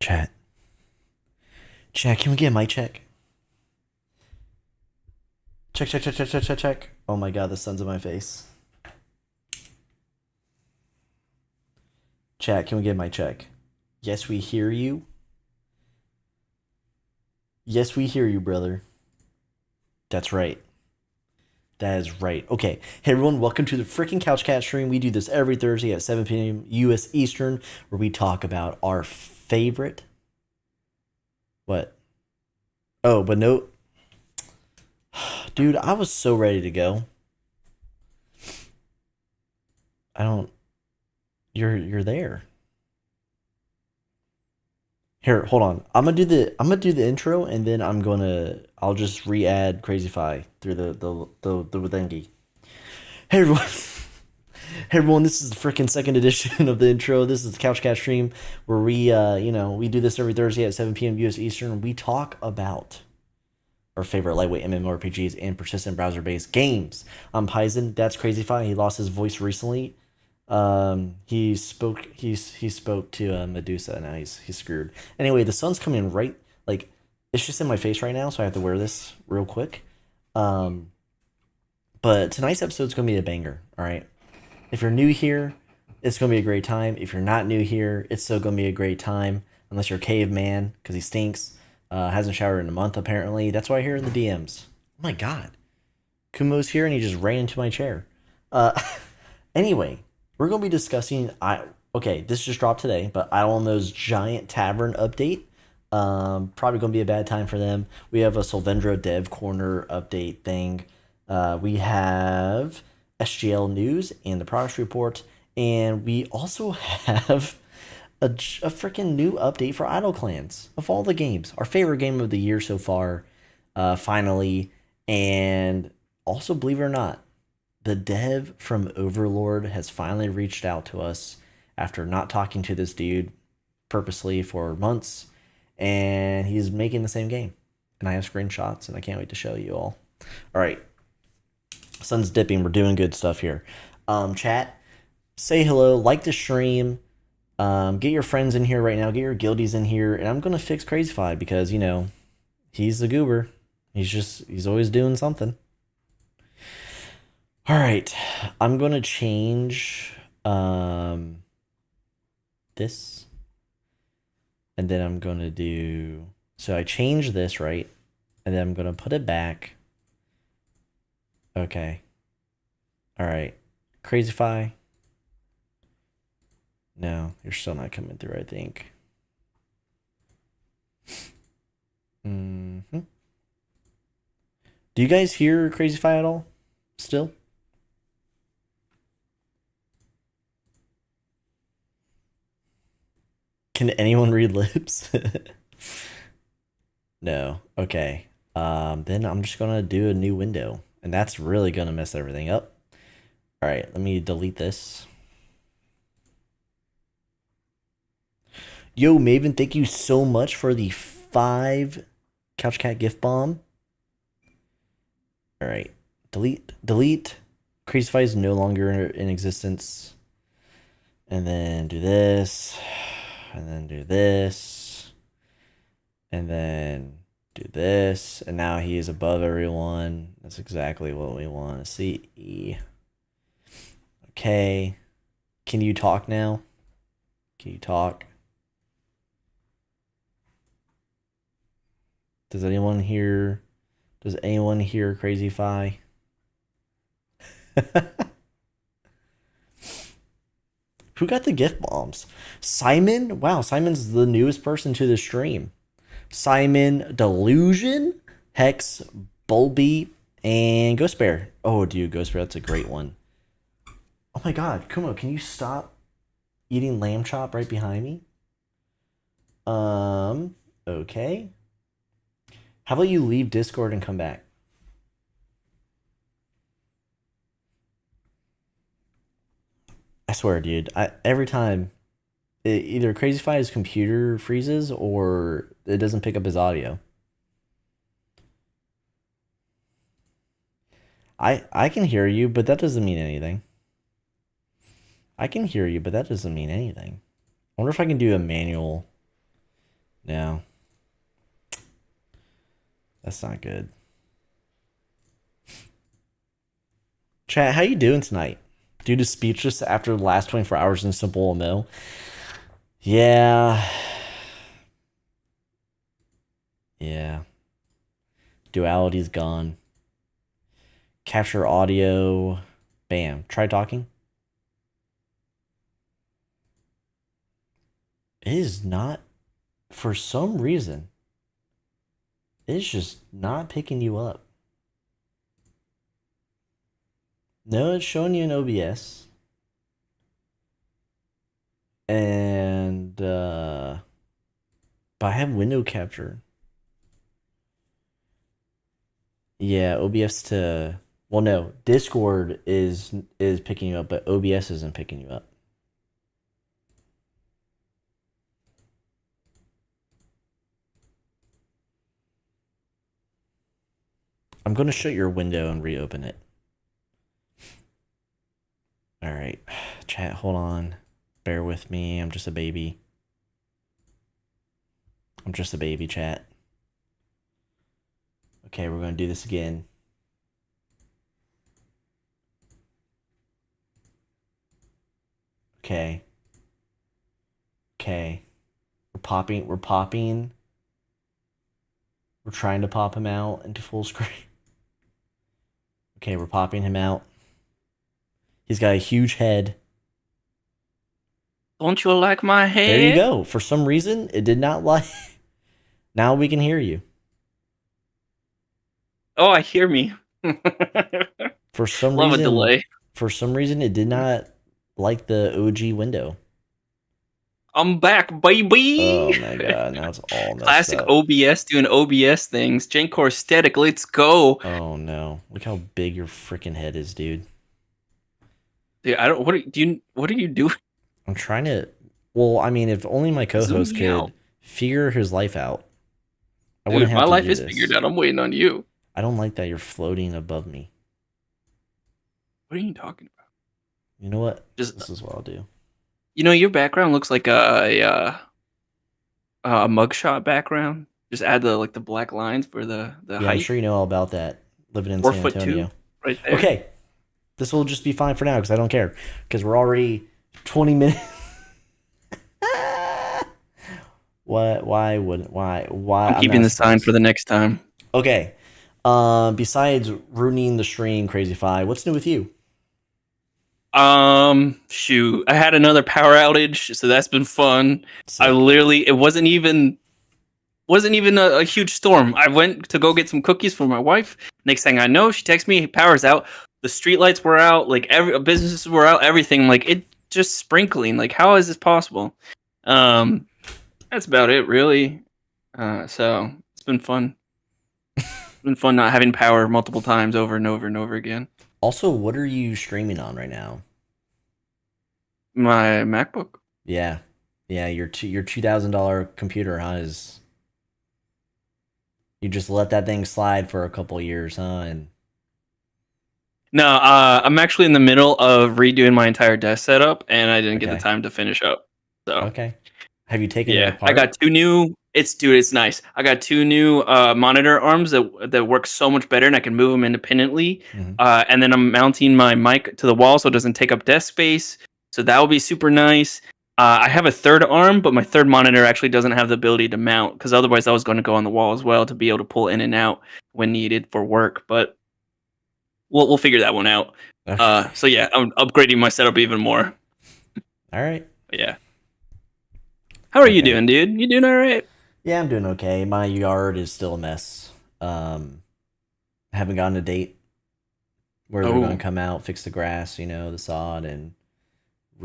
Chat. Chat, can we get my check? Check, check, check, check, check, check, check. Oh my god, the sun's in my face. Chat, can we get my check? Yes, we hear you. Yes, we hear you, brother. That's right. That is right. Okay. Hey, everyone. Welcome to the freaking Couch Cat stream. We do this every Thursday at 7 p.m. U.S. Eastern, where we talk about our favorite. What? Oh, but no. Dude, I was so ready to go. I don't. You're there. Here, hold on. I'm gonna do the intro, and then I'll just re-add CrazyFi through the thingy. Hey everyone. Hey everyone, this is the freaking second edition of the intro. This is the Couch Cat stream where we we do this every Thursday at 7 p.m. US Eastern. We talk about our favorite lightweight MMORPGs and persistent browser-based games. I'm Paisen. That's CrazyFi. He lost his voice recently. He spoke to Medusa. Now he's screwed. Anyway, the sun's coming right, like, it's just in my face right now, so I have to wear this real quick. But tonight's episode is gonna be a banger. All right, if you're new here, It's going to be a great time. If you're not new here, it's still going to be a great time. Unless you're a caveman, because he stinks. Hasn't showered in a month, apparently. That's why I hear in the DMs. Oh my god. Kumo's here and he just ran into my chair. Uh, anyway, we're going to be discussing. Okay, this just dropped today, but IdleMMO's giant Tavern update. Probably going to be a bad time for them. We have a Solvendra Dev Corner update thing. We have SGL news and the progress report. And we also have a freaking new update for Idle Clans of all the games. Our favorite game of the year so far, finally. And also, believe it or not, the dev from Overlord has finally reached out to us after not talking to this dude purposely for months. And he's making the same game. And I have screenshots, and I can't wait to show you all. All right. Sun's dipping. We're doing good stuff here. Chat, say hello, like the stream. Get your friends in here right now. Get your guildies in here. And I'm going to fix CrazyFi because, you know, he's the goober. He's always doing something. All right. I'm going to change this. And then I'm going to do... So I changed this, right? And then I'm going to put it back. Okay. All right. CrazyFi. No, you're still not coming through, I think. Mm-hmm. Do you guys hear CrazyFi at all? Still? Can anyone read lips? No. Okay. Then I'm just gonna do a new window. And that's really gonna mess everything up. Alright, let me delete this. Yo, Maven, thank you so much for the 5 Couch Cat gift bomb. Alright. Delete. CrazyFi is no longer in existence. And then do this. And then do this. And then do this. And now he is above everyone. That's exactly what we want to see. Okay. Can you talk now? Can you talk? Does anyone hear CrazyFi? Who got the gift bombs? Simon? Wow, Simon's the newest person to the stream. Simon, Delusion, Hex, Bulby, and Ghost Bear. Oh, dude, Ghost Bear, that's a great one. Oh my god, Kumo, can you stop eating lamb chop right behind me? Okay. How about you leave Discord and come back? I swear, dude. Every time, either CrazyFi's computer freezes or it doesn't pick up his audio. I can hear you, but that doesn't mean anything. I can hear you, but that doesn't mean anything. I wonder if I can do a manual. No. That's not good. Chat, how you doing tonight? Due to speechless after the last 24 hours in SimpleMMO? Yeah. Yeah. Duality's gone. Capture audio. Bam. Try talking. It is not, for some reason, it's just not picking you up. No, it's showing you in OBS. And, but I have window capture. Yeah, OBS to, well, no, Discord is picking you up, but OBS isn't picking you up. I'm going to shut your window and reopen it. All right, chat, hold on. Bear with me. I'm just a baby. I'm just a baby, chat. Okay, we're going to do this again. Okay. Okay. We're popping. We're popping. We're trying to pop him out into full screen. Okay, we're popping him out. He's got a huge head. Don't you like my head? There you go. For some reason, it did not like. Now we can hear you. Oh, I hear me. For some Love reason, a delay. For some reason, it did not like the OG window. I'm back, baby. Oh my god! Now it's all messed Classic up. OBS doing OBS things. Genkor static. Let's go. Oh no! Look how big your freaking head is, dude. Dude, I don't. What do you? What are you doing? I'm trying to. Well, I mean, if only my co-host Zoom me could out. figure his life out, I Dude, wouldn't have my to life do is this. figured out. I'm waiting on you. I don't like that you're floating above me. What are you talking about? You know what? Just This is what I'll do. your background looks like a mugshot background. Just add the black lines for the Yeah, height. I'm sure you know all about that. Living in 4 San foot Antonio. 2, right there. Okay, this will just be fine for now because I don't care because we're already 20 minutes. What? Why wouldn't? Why? I'm keeping the sign for the next time. Okay. Besides ruining the stream, CrazyFi, what's new with you? Shoot, I had another power outage, so that's been fun. Sick. It wasn't even a huge storm. I went to go get some cookies for my wife. Next thing I know, she texts me, hey, power's out. The streetlights were out, like every businesses were out, everything. Like it just sprinkling. Like how is this possible? That's about it, really. So it's been fun. It's been fun not having power multiple times over and over and over again. Also, what are you streaming on right now? My MacBook. Yeah, your $2,000 computer, huh? Is you just let that thing slide for a couple years, huh? And No, I'm actually in the middle of redoing my entire desk setup, and I didn't get the Okay. time to finish up. So Okay, have you taken it yeah, apart? I got two new. It's nice. I got two new monitor arms that work so much better, and I can move them independently. Mhm. And then I'm mounting my mic to the wall so it doesn't take up desk space. So that will be super nice. I have a third arm, but my third monitor actually doesn't have the ability to mount because otherwise I was going to go on the wall as well to be able to pull in and out when needed for work. But we'll figure that one out. Okay. So yeah, I'm upgrading my setup even more. All right. But yeah. How are you Okay. doing, dude? You doing all right? Yeah, I'm doing okay. My yard is still a mess. I haven't gotten a date where they're going to come out, fix the grass, the sod, and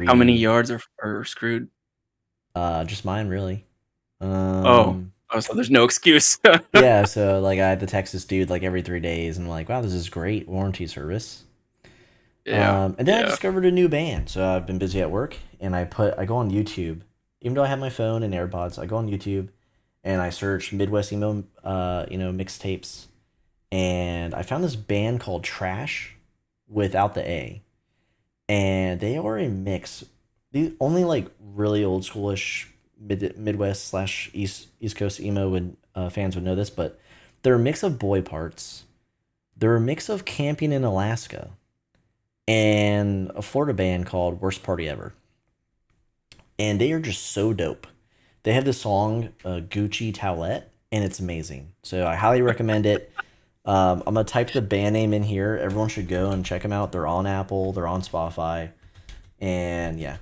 How many yards are screwed? just mine really. Oh, so there's no excuse. Yeah, so like I have to text this dude like every 3 days, and I'm like, wow, this is great warranty service. Yeah. And then I discovered a new band, so I've been busy at work, and I go on YouTube, even though I have my phone and AirPods, I go on YouTube, and I search Midwest emo, mixtapes, and I found this band called Trash, without the A, and they are a mix. These only like really old schoolish Midwest slash East Coast emo fans would know this, but they're a mix of boy parts. They're a mix of camping in Alaska and a Florida band called Worst Party Ever. And they are just so dope. They have this song, Gucci Towelette, and it's amazing. So I highly recommend it. I'm going to type the band name in here. Everyone should go and check them out. They're on Apple, they're on Spotify. And yeah,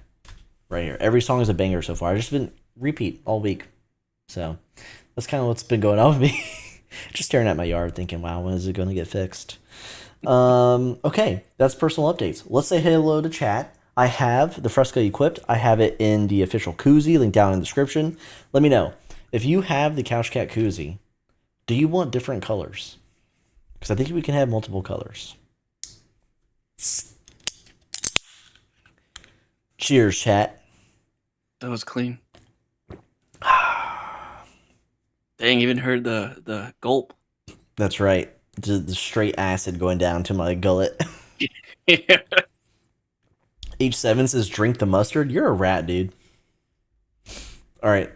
right here. Every song is a banger so far. I've just been repeat all week. So that's kind of what's been going on with me. Just staring at my yard thinking, wow, when is it going to get fixed? Okay, that's personal updates. Let's say hello to chat. I have the Fresco equipped. I have it in the official koozie, link down in the description. Let me know. If you have the Couch Cat koozie, do you want different colors? Because I think we can have multiple colors. Cheers, chat. That was clean. Dang, even heard the gulp. That's right. The straight acid going down to my gullet. Yeah. H7 says, drink the mustard. You're a rat, dude. All right.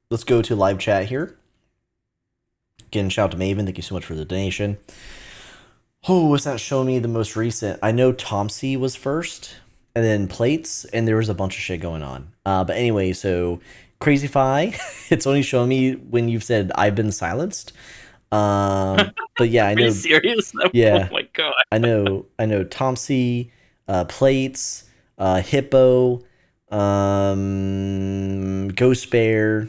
Let's go to live chat here. Again, shout out to Maven. Thank you so much for the donation. Oh, what's not showing me the most recent? I know Tomsy was first. and then plates, and there was a bunch of shit going on. But anyway, so CrazyFi, it's only showing me when you've said I've been silenced. But yeah, I Are you know. serious? Oh Yeah, my god. I know. Tomsy, plates, hippo, Ghost Bear.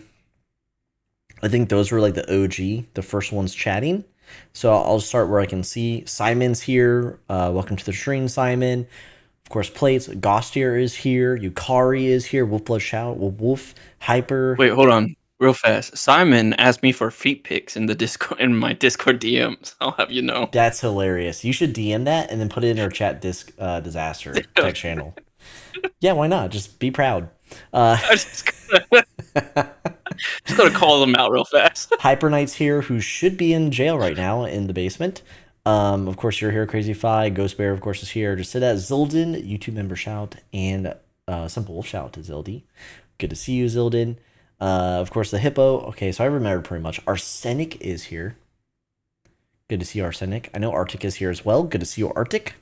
I think those were like the OG, the first ones chatting. So I'll start where I can see. Simon's here. Welcome to the stream, Simon. Of course, plates. Gostier is here. Yukari is here. Wolf Blood Shout. Wolf. Hyper. Wait, hold on, real fast. Simon asked me for feet pics in the Discord in my Discord DMs. I'll have you know. That's hilarious. You should DM that and then put it in our chat disaster text channel. Yeah, why not? Just be proud. I just gotta call them out real fast. Hyper Knight's here, who should be in jail right now in the basement. Of course, you're here, CrazyFi. Ghost Bear, of course, is here. Just say that. Zildin, YouTube member shout, and Simple Wolf shout to Zildy. Good to see you, Zildin. Of course, the Hippo. Okay, so I remembered pretty much. Arsenic is here. Good to see you, Arsenic. I know Arctic is here as well. Good to see you, Arctic.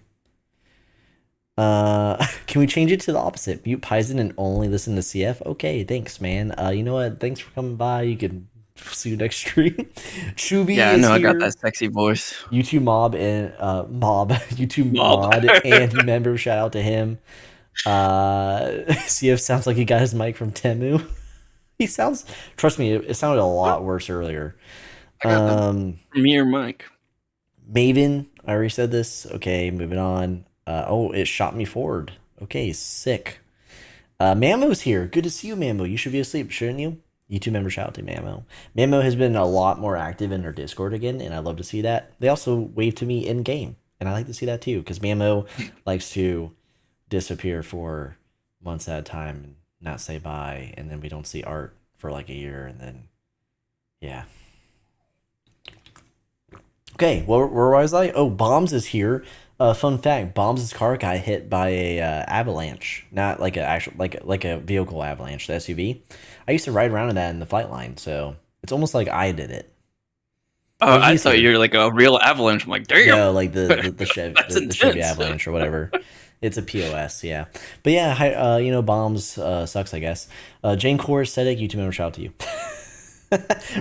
Can we change it to the opposite? Mute Paisen and only listen to CF? Okay, thanks, man. You know what? Thanks for coming by. You can see you next stream. Chubby Yeah, I is know. here. I got that sexy voice. YouTube mob and YouTube Mob. mod and member. Shout out to him. CF sounds like he got his mic from Temu. He sounds. Trust me, it sounded a lot worse earlier. I got the premier mic. Maven, I already said this. Okay, moving on. Oh, it shot me forward. Okay, sick. Mammo's here. Good to see you, Mammo. You should be asleep, shouldn't you? YouTube member shout out to Mammo. Mammo has been a lot more active in her Discord again, and I love to see that. They also wave to me in game, and I like to see that too, because Mammo likes to disappear for months at a time and not say bye, and then we don't see art for like a year, and then yeah. Okay, where was I? Oh, Bombs is here. Fun fact: Bombs' car got hit by a avalanche, not like a actual like a vehicle avalanche, the SUV. I used to ride around in that in the flight line, so it's almost like I did it. Oh, I thought you were like a real avalanche. I'm like, damn. No, like the Chevy, the Chevy Avalanche or whatever. It's a POS, yeah. But yeah, you know, Bombs sucks, I guess. Jane Core Aesthetic, YouTube member shout out to you.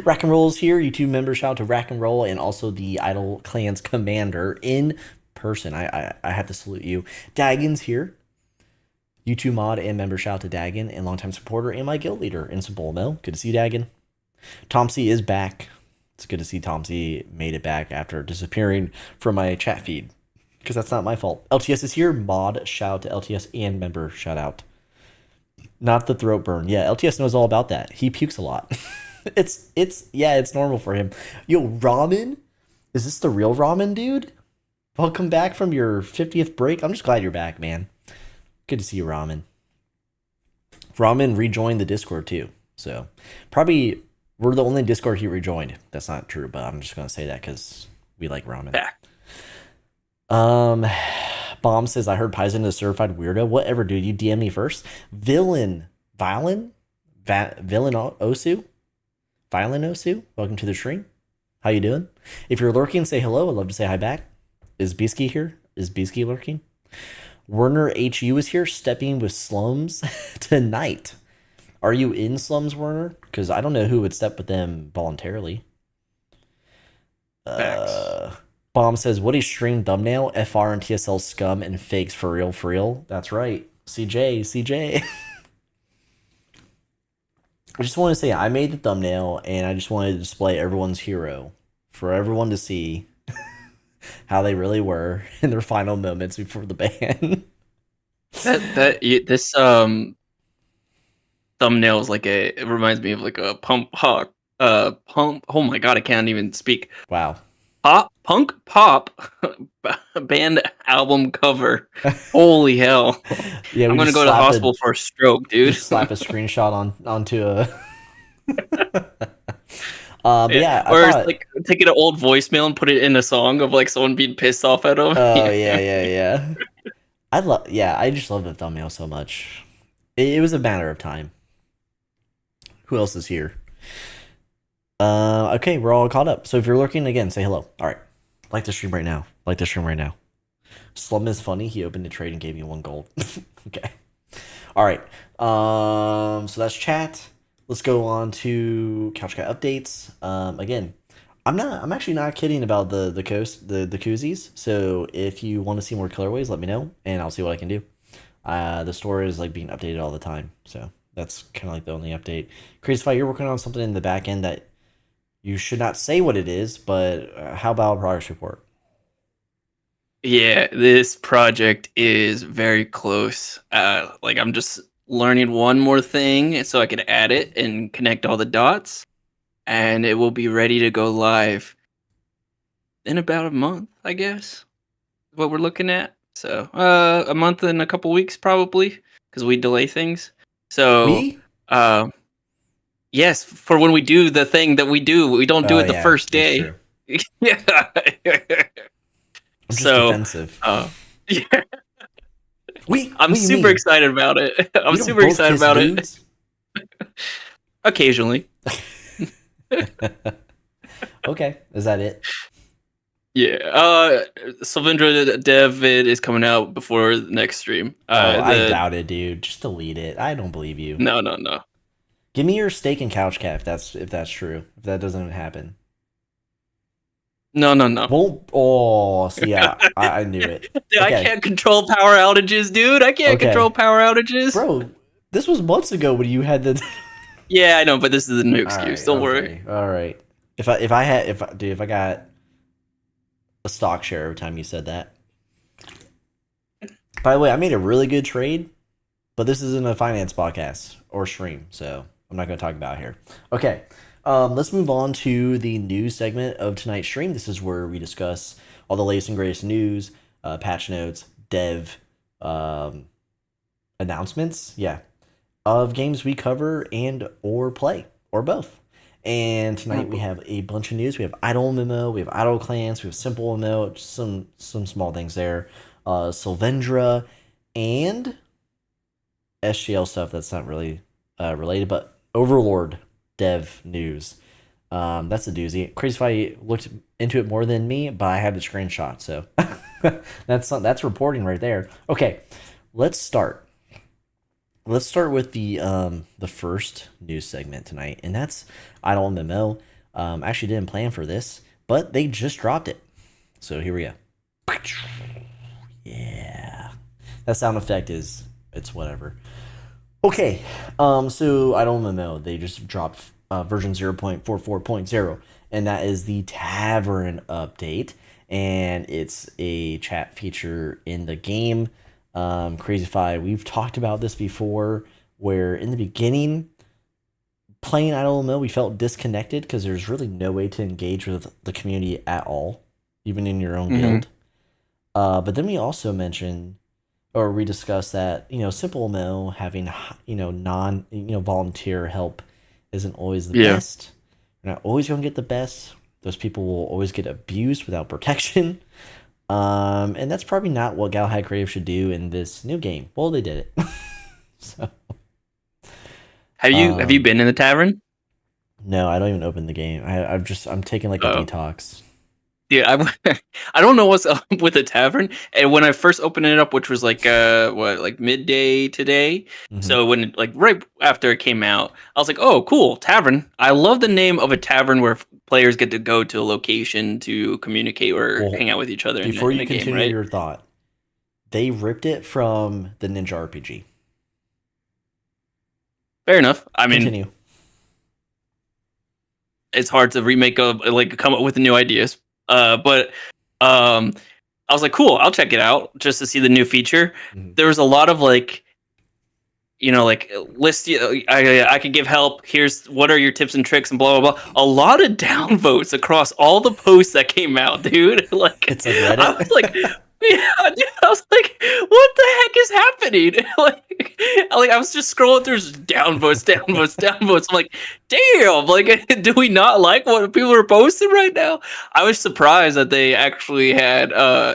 Rack and Roll's here, YouTube member shout out to Rack and Roll, and also the Idle Clan's commander in person. I have to salute you. Dagon's here. YouTube mod and member shout out to Dagon, and longtime supporter and my guild leader in SimpleMMO. Good to see you, Dagon. Tomsy is back. It's good to see Tomsy made it back after disappearing from my chat feed, because that's not my fault. LTS is here. Mod shout out to LTS and member shout out. Not the throat burn. Yeah, LTS knows all about that. He pukes a lot. it's normal for him. Yo, Ramen? Is this the real Ramen, dude? Welcome back from your 50th break. I'm just glad you're back, man. Good to see you, Ramen. Ramen rejoined the Discord too. So probably we're the only Discord he rejoined. That's not true, but I'm just gonna say that because we like Ramen. Back. Bomb says, I heard Paisen is a certified weirdo. Whatever, dude. You DM me first. Villain Osu? Violin Osu? Welcome to the stream. How you doing? If you're lurking, say hello. I'd love to say hi back. Is Beasky here? Is Beasky lurking? Werner HU is here, stepping with Slums tonight. Are you in Slums, Werner? Because I don't know who would step with them voluntarily. Bomb says, what a stream thumbnail. FR and TSL scum and fakes for real, for real. That's right. CJ. I just want to say I made the thumbnail, and I just wanted to display everyone's hero for everyone to see how they really were in their final moments before the ban. This thumbnail is like it reminds me of like a pump. Oh my god, I can't even speak. Wow. Punk pop band album cover. Holy hell! Yeah, I'm gonna go to the hospital for a stroke, dude. Just slap a screenshot onto a. But yeah, or like take an old voicemail and put it in a song of like someone being pissed off at them. Oh yeah. I just love the thumbnail so much. It was a matter of time. Who else is here? Okay, we're all caught up. So if you're lurking again, say hello. All right, like the stream right now. Slum is funny. He opened a trade and gave me 1 gold. Okay. All right. So that's chat. Let's go on to Couch Cat updates. Again, I'm actually not kidding about the koozies. So if you want to see more colorways, let me know and I'll see what I can do. The store is like being updated all the time, so that's kind of like the only update. CrazyFi, you're working on something in the back end that you should not say what it is, but how about a progress report? Yeah, this project is very close. Like I'm just learning one more thing so I can add it and connect all the dots, and it will be ready to go live in about a month, I guess. What we're looking at. So, a month and a couple weeks probably, because we delay things. So, We? uh, yes, for when we do the thing that we do, we don't do Oh it the yeah, first that's day. true. Yeah. I'm just So, defensive. yeah, We? I'm What do you super mean? excited about it. I'm We don't super both excited kiss about it. dudes? Occasionally. Okay, is that it? Yeah. Solvendra Dev is coming out before the next stream. Oh, I The doubt it, dude. Just delete it. I don't believe you. no. Give me your steak and couch cat if that's true. If that doesn't happen. No. Well, oh, see, yeah, I knew it. Dude, I Okay, can't control power outages, dude. I can't control okay, power outages. bro. This was months ago when you had the. Yeah, I know, but this is a new All excuse. right, Don't worry. okay, all right. If I got a stock share every time you said that. By the way, I made a really good trade, but this isn't a finance podcast or stream, so I'm not going to talk about it here. Okay, let's move on to the news segment of tonight's stream. This is where we discuss all the latest and greatest news, patch notes, dev announcements, yeah, of games we cover and or play or both. And tonight we have a bunch of news. We have IdleMMO, we have Idle Clans, we have SimpleMMO, just some small things there. Solvendra and SGL stuff that's not really related, but Overlord dev news. That's a doozy. CrazyFi looked into it more than me, but I have the screenshot, so that's reporting right there. Okay, let's start. Let's start with the first news segment tonight, and that's IdleMMO. Actually didn't plan for this, but they just dropped it. So here we go. Yeah. That sound effect it's whatever. Okay. So IdleMMO, they just dropped version 0.44.0, and that is the Tavern update, and it's a chat feature in the game. CrazyFi, we've talked about this before, where in the beginning, playing IdleMMO, we felt disconnected because there's really no way to engage with the community at all, even in your own guild. But then we also mentioned, or we discussed that, SimpleMMO having, volunteer help isn't always the best. You're not always going to get the best. Those people will always get abused without protection. And that's probably not what Galahad Creative should do in this new game. Well, they did it. So, have you been in the tavern? No, I don't even open the game. I'm taking like a detox. Yeah, I don't know what's up with the tavern. And when I first opened it up, which was like midday today, so when right after it came out, I was like, oh, cool, tavern. I love the name of a tavern where players get to go to a location to communicate or hang out with each other. Before you continue game, right? Your thought, they ripped it from the Ninja RPG. Fair enough. I mean, continue. It's hard to remake come up with new ideas. But I was like, cool, I'll check it out just to see the new feature. There was a lot of list. I could give help. Here's what are your tips and tricks and blah blah blah. A lot of downvotes across all the posts that came out, dude. It's like Reddit. I was like, yeah, dude, I was like, what the heck is happening? I was just scrolling through downvotes. I'm like, damn, do we not like what people are posting right now? I was surprised that they actually had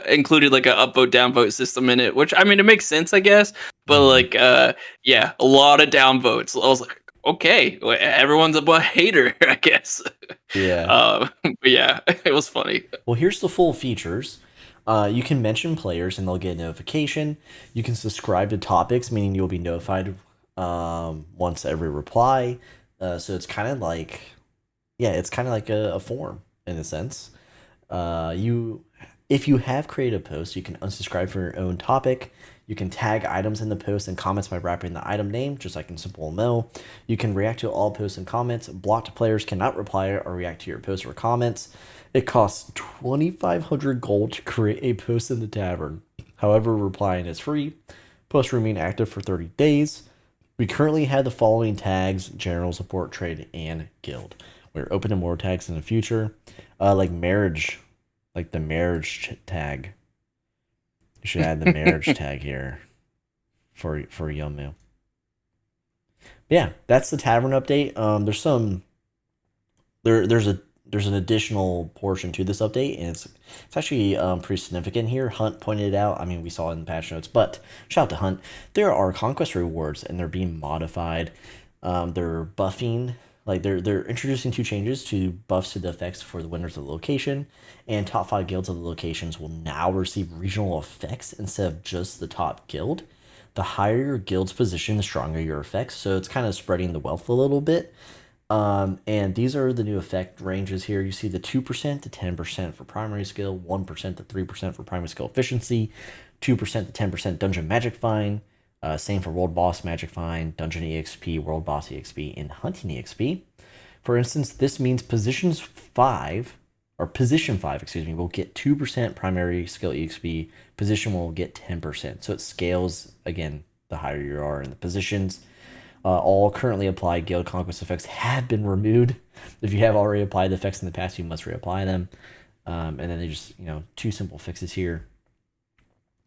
included like an upvote downvote system in it, which I mean it makes sense, I guess. But yeah, a lot of downvotes. I was like, okay, everyone's a hater, I guess. Yeah. But yeah, it was funny. Well, here's the full features. You can mention players and they'll get a notification. You can subscribe to topics, meaning you'll be notified once every reply. So it's kind of like, yeah, it's kind of like a forum in a sense. You, if you have created a post, you can unsubscribe from your own topic. You can tag items in the post and comments by wrapping the item name, just like in SimpleMMO. You can react to all posts and comments. Blocked players cannot reply or react to your posts or comments. It costs 2,500 gold to create a post in the Tavern. However, replying is free. Posts remain active for 30 days. We currently have the following tags: general, support, trade, and guild. We're open to more tags in the future, like marriage, like the marriage tag. You should add the marriage tag here for Yomu. Yeah, that's the Tavern update. There's some there's an additional portion to this update, and it's actually pretty significant here. Hunt pointed it out. I mean, we saw it in the patch notes, but shout out to Hunt. There are conquest rewards, and they're being modified. They're buffing. Like they're introducing 2 changes to buffs to the effects for the winners of the location, and top 5 guilds of the locations will now receive regional effects instead of just the top guild. The higher your guild's position, the stronger your effects. So it's kind of spreading the wealth a little bit. And these are the new effect ranges here. You see the 2% to 10% for primary skill, 1% to 3% for primary skill efficiency, 2% to 10% dungeon magic find. Same for world boss magic find, dungeon exp, world boss exp, and hunting exp. For instance, this means position 5, excuse me, will get 2% primary skill exp. Position 1 will get 10%. So it scales again the higher you are in the positions. All currently applied guild conquest effects have been removed. If you have already applied the effects in the past, you must reapply them. And then they just, 2 simple fixes here.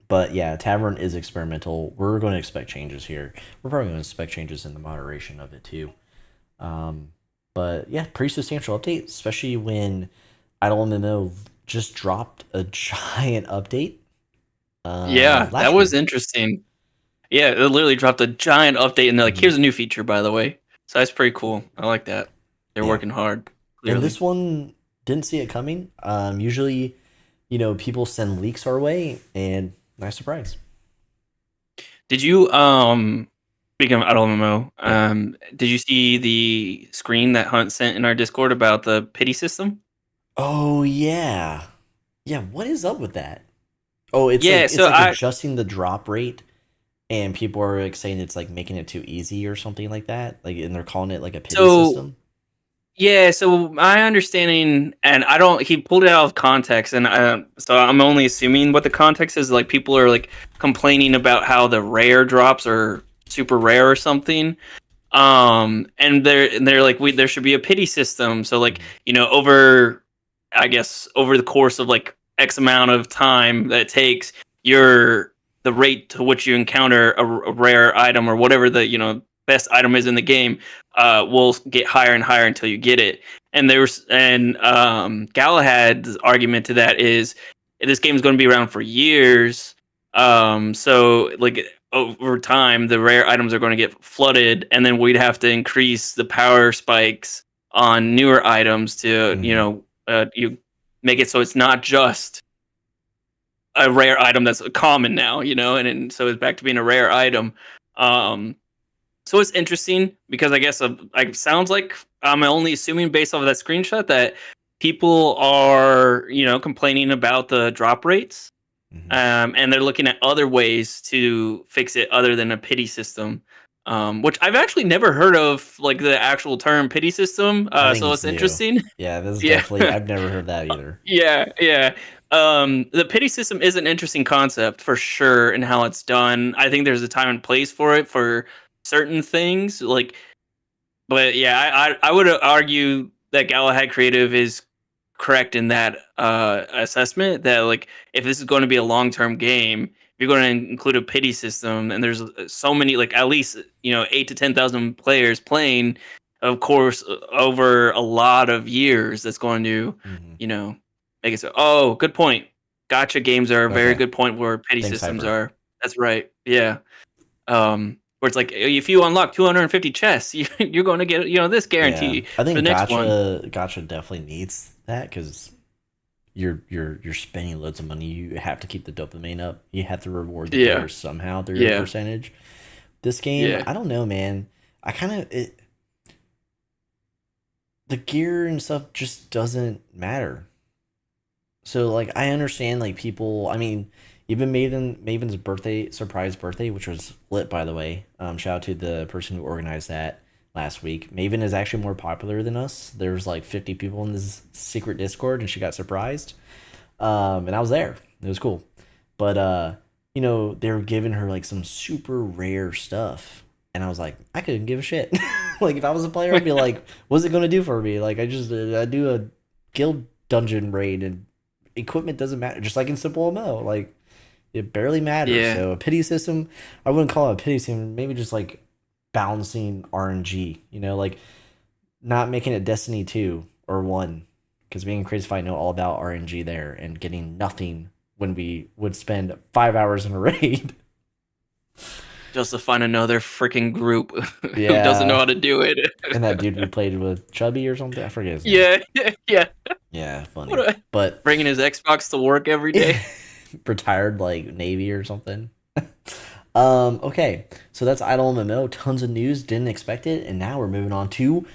But yeah, Tavern is experimental. We're going to expect changes here. We're probably going to expect changes in the moderation of it too. But yeah, pretty substantial update, especially when IdleMMO just dropped a giant update. Yeah, that was interesting. Yeah, it literally dropped a giant update, and they're like, here's a new feature, by the way. So that's pretty cool. I like that. They're working hard. Clearly. And this one didn't see it coming. Usually, people send leaks our way, and nice surprise. Did you, speaking of IdleMMO, did you see the screen that Hunt sent in our Discord about the pity system? Oh, yeah. Yeah, what is up with that? Oh, it's adjusting the drop rate. And people are like saying it's like making it too easy or something like that. Like, and they're calling it like a pity system. Yeah, so my understanding, and he pulled it out of context, and so I'm only assuming what the context is. Like, people are like complaining about how the rare drops are super rare or something. And they're like, there should be a pity system. So like, over the course of like X amount of time that it takes, the rate to which you encounter a rare item or whatever the best item is in the game will get higher and higher until you get it. And Galahad's argument to that is this game is going to be around for years. So like over time, the rare items are going to get flooded, and then we'd have to increase the power spikes on newer items to you make it so it's not just a rare item that's common now, and so it's back to being a rare item. So it's interesting because I guess it sounds like I'm only assuming based off of that screenshot that people are, complaining about the drop rates, and they're looking at other ways to fix it other than a pity system, which I've actually never heard of, like the actual term pity system. So it's interesting. Yeah, this is definitely I've never heard that either. Yeah. The pity system is an interesting concept for sure, and how it's done. I think there's a time and place for it for certain things, but yeah, I would argue that Galahad Creative is correct in that assessment, that like if this is going to be a long-term game, you're going to include a pity system, and there's so many, like at least 8 to 10,000 players playing, of course, over a lot of years. That's going to make it so. Oh, good point. Gacha games are a very good point where pity systems are. That's right. Yeah. Where it's like if you unlock 250 chests, you're going to get this guarantee. Yeah. I think Gacha definitely needs that, because you're spending loads of money. You have to keep the dopamine up. You have to reward the Yeah. players somehow through your Yeah. percentage. This game, Yeah. I don't know, man. I kind of it the gear and stuff just doesn't matter. So like I understand like people. I mean, even Maven's birthday surprise birthday, which was lit by the way. Shout out to the person who organized that last week. Maven is actually more popular than us. There's like 50 people in this secret Discord, and she got surprised. And I was there. It was cool. But they were giving her like some super rare stuff, and I was like, I couldn't give a shit. Like if I was a player, I'd be like, what's it gonna do for me? Like I do a guild dungeon raid, and equipment doesn't matter. Just like in SimpleMMO, like it barely matters. Yeah. So a pity system, I wouldn't call it a pity system. Maybe just like balancing RNG. Like not making it Destiny 2 or 1, because me and CrazyFi know all about RNG there and getting nothing when we would spend 5 hours in a raid. Just to find another freaking group who Yeah. doesn't know how to do it. And that dude we played with, Chubby or something, I forget his name. Yeah. Yeah, funny. What But bringing his Xbox to work every day. retired like Navy or something. Okay, so that's IdleMMO. Tons of news, didn't expect it, and now we're moving on to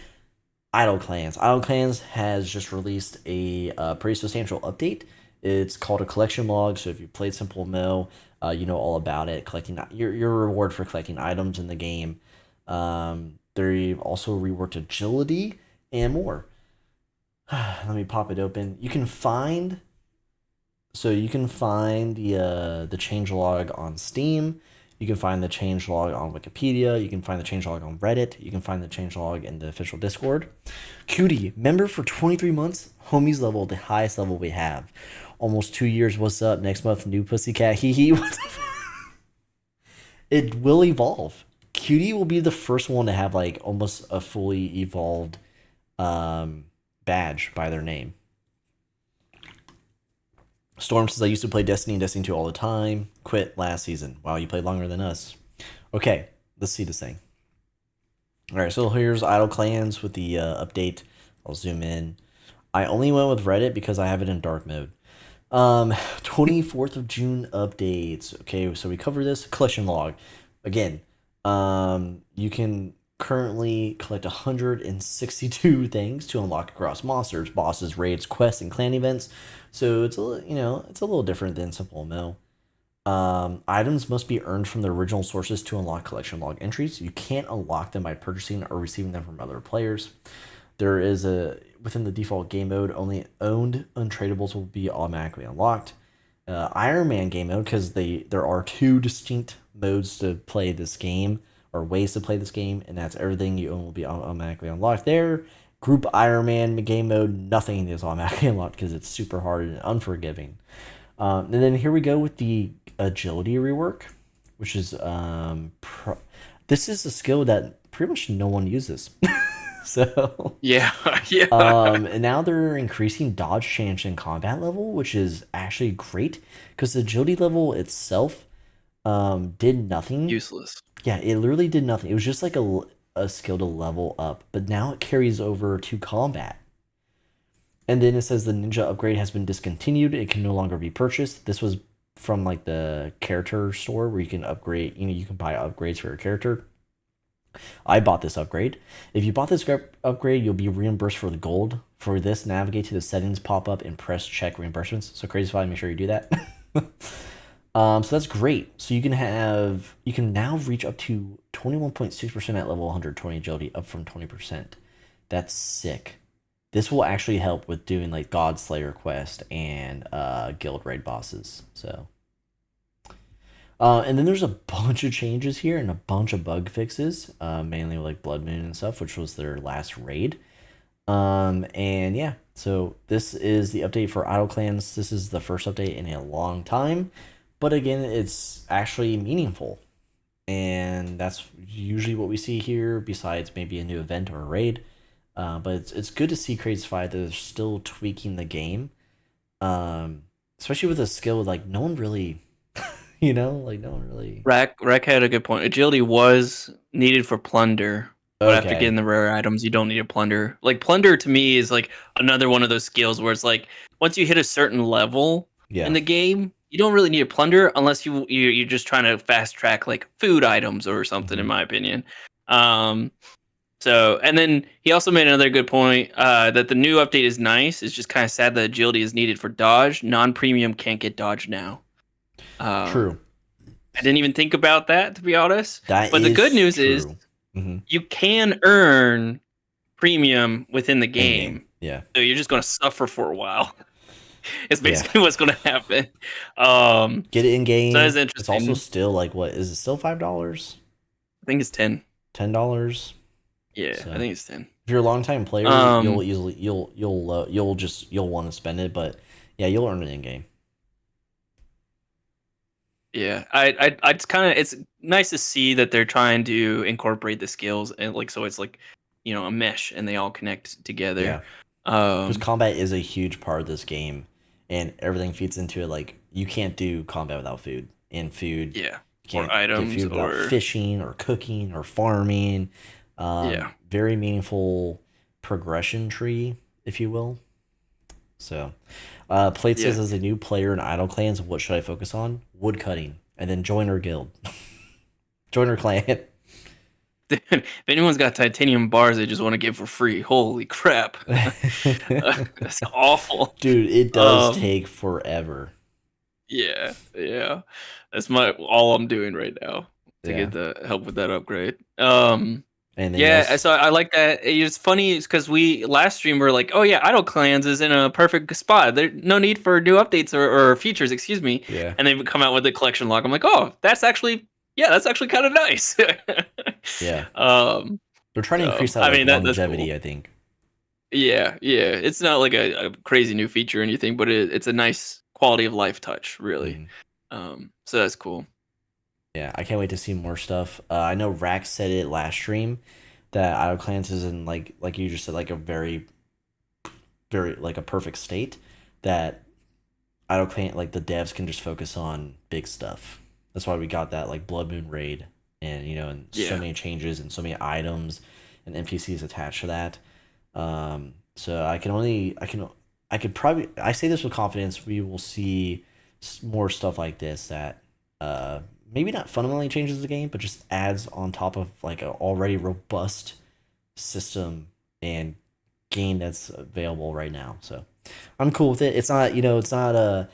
Idle Clans. Idle Clans has just released a pretty substantial update. It's called a collection log. So if you played SimpleMMO, you know all about it. Collecting your reward for collecting items in the game. They've also reworked agility and more. Let me pop it open. You can find the changelog on Steam. You can find the changelog on Wikipedia. You can find the changelog on Reddit. You can find the changelog in the official Discord. Cutie, member for 23 months. Homies level, the highest level we have. Almost 2 years. What's up? Next month, new pussycat. Hee hee. It will evolve. Cutie will be the first one to have like almost a fully evolved badge by their name. Storm says, I used to play Destiny and Destiny 2 all the time. Quit last season. Wow, you played longer than us. Okay, let's see this thing. Alright, so here's Idle Clans with the update. I'll zoom in. I only went with Reddit because I have it in dark mode. 24th of June updates. Okay, so we cover this. Collection log. Again, you can currently collect 162 things to unlock across monsters, bosses, raids, quests, and clan events. So it's it's a little different than SimpleMMO. Items must be earned from the original sources to unlock collection log entries. You can't unlock them by purchasing or receiving them from other players. There is within the default game mode, only owned untradables will be automatically unlocked. Iron Man game mode, because there are two distinct modes to play this game, or ways to play this game, and that's everything you own will be automatically unlocked there. Group Iron Man game mode, nothing is automatically unlocked because it's super hard and unforgiving. And then here we go with the agility rework, which is this is a skill that pretty much no one uses. So yeah. and now they're increasing dodge chance and combat level, which is actually great because the agility level itself did nothing. Useless. Yeah, it literally did nothing. It was just like a skill to level up, but now it carries over to combat. And then it says the ninja upgrade has been discontinued. It can no longer be purchased. This was from like the character store where you can upgrade, you can buy upgrades for your character. I bought this upgrade. If you bought this upgrade, you'll be reimbursed for the gold. For this, navigate to the settings pop-up and press check reimbursements. So CrazyFi, make sure you do that. So that's great. So you can now reach up to 21.6% at level 120 agility, up from 20%. That's sick. This will actually help with doing like God Slayer quest and guild raid bosses. So and then there's a bunch of changes here and a bunch of bug fixes, mainly like Blood Moon and stuff, which was their last raid. And yeah, so this is the update for Idle Clans. This is the first update in a long time, but again, it's actually meaningful. And that's usually what we see here, besides maybe a new event or a raid. But it's good to see CrazyFi that they're still tweaking the game, especially with a skill like no one really, no one really. Rack had a good point. Agility was needed for plunder. But after Okay. getting the rare items, you don't need to plunder. Like plunder to me is like another one of those skills where it's like once you hit a certain level Yeah. in the game, you don't really need to plunder unless you're just trying to fast track like food items or something, in my opinion. So, and then he also made another good point that the new update is nice. It's just kind of sad that agility is needed for dodge. Non-premium can't get dodge now. True. I didn't even think about that, to be honest. That But the is good news true. is you can earn premium within the game. Yeah. So you're just going to suffer for a while. It's basically what's going to happen. Get it in game. So that's interesting. It's also still like, what is it? Still $5? I think it's 10. $10. Yeah, So, I think it's 10. if you're a longtime player, you'll want to spend it, but yeah, you'll earn it in game. Yeah, I it's kind of, it's nice to see that they're trying to incorporate the skills and like so it's like, you know, a mesh and they all connect together. Yeah. Because combat is a huge part of this game, and everything feeds into it. Like you can't do combat without food, and food. Yeah. You can't Or items get food without or fishing or cooking or farming. Very meaningful progression tree, if you will. So, Plate says, as a new player in Idle Clans, what should I focus on? Wood cutting, and then join our guild. Join our clan. Dude, if anyone's got titanium bars they just want to give for free, holy crap. That's awful. Dude, it does take forever. Yeah. That's all I'm doing right now to get the help with that upgrade. So I like that. It's funny because we last stream we were like, oh yeah, Idle Clans is in a perfect spot. There's no need for new updates or features, excuse me. Yeah. And they've come out with the collection log. I'm like, oh, that's actually kind of nice. Yeah. They're trying to increase that longevity, I think. Yeah. It's not like a crazy new feature or anything, but it's a nice quality of life touch, really. So that's cool. Yeah, I can't wait to see more stuff. I know Rax said it last stream that Idle Clans is in like you just said, like a very, very like a perfect state that Idle Clan, like the devs can just focus on big stuff. That's why we got that like Blood Moon raid, and and so many changes and so many items and NPCs attached to that. So I could probably, I say this with confidence, we will see more stuff like this that maybe not fundamentally changes the game, but just adds on top of like an already robust system and game that's available right now. So I'm cool with it. It's not a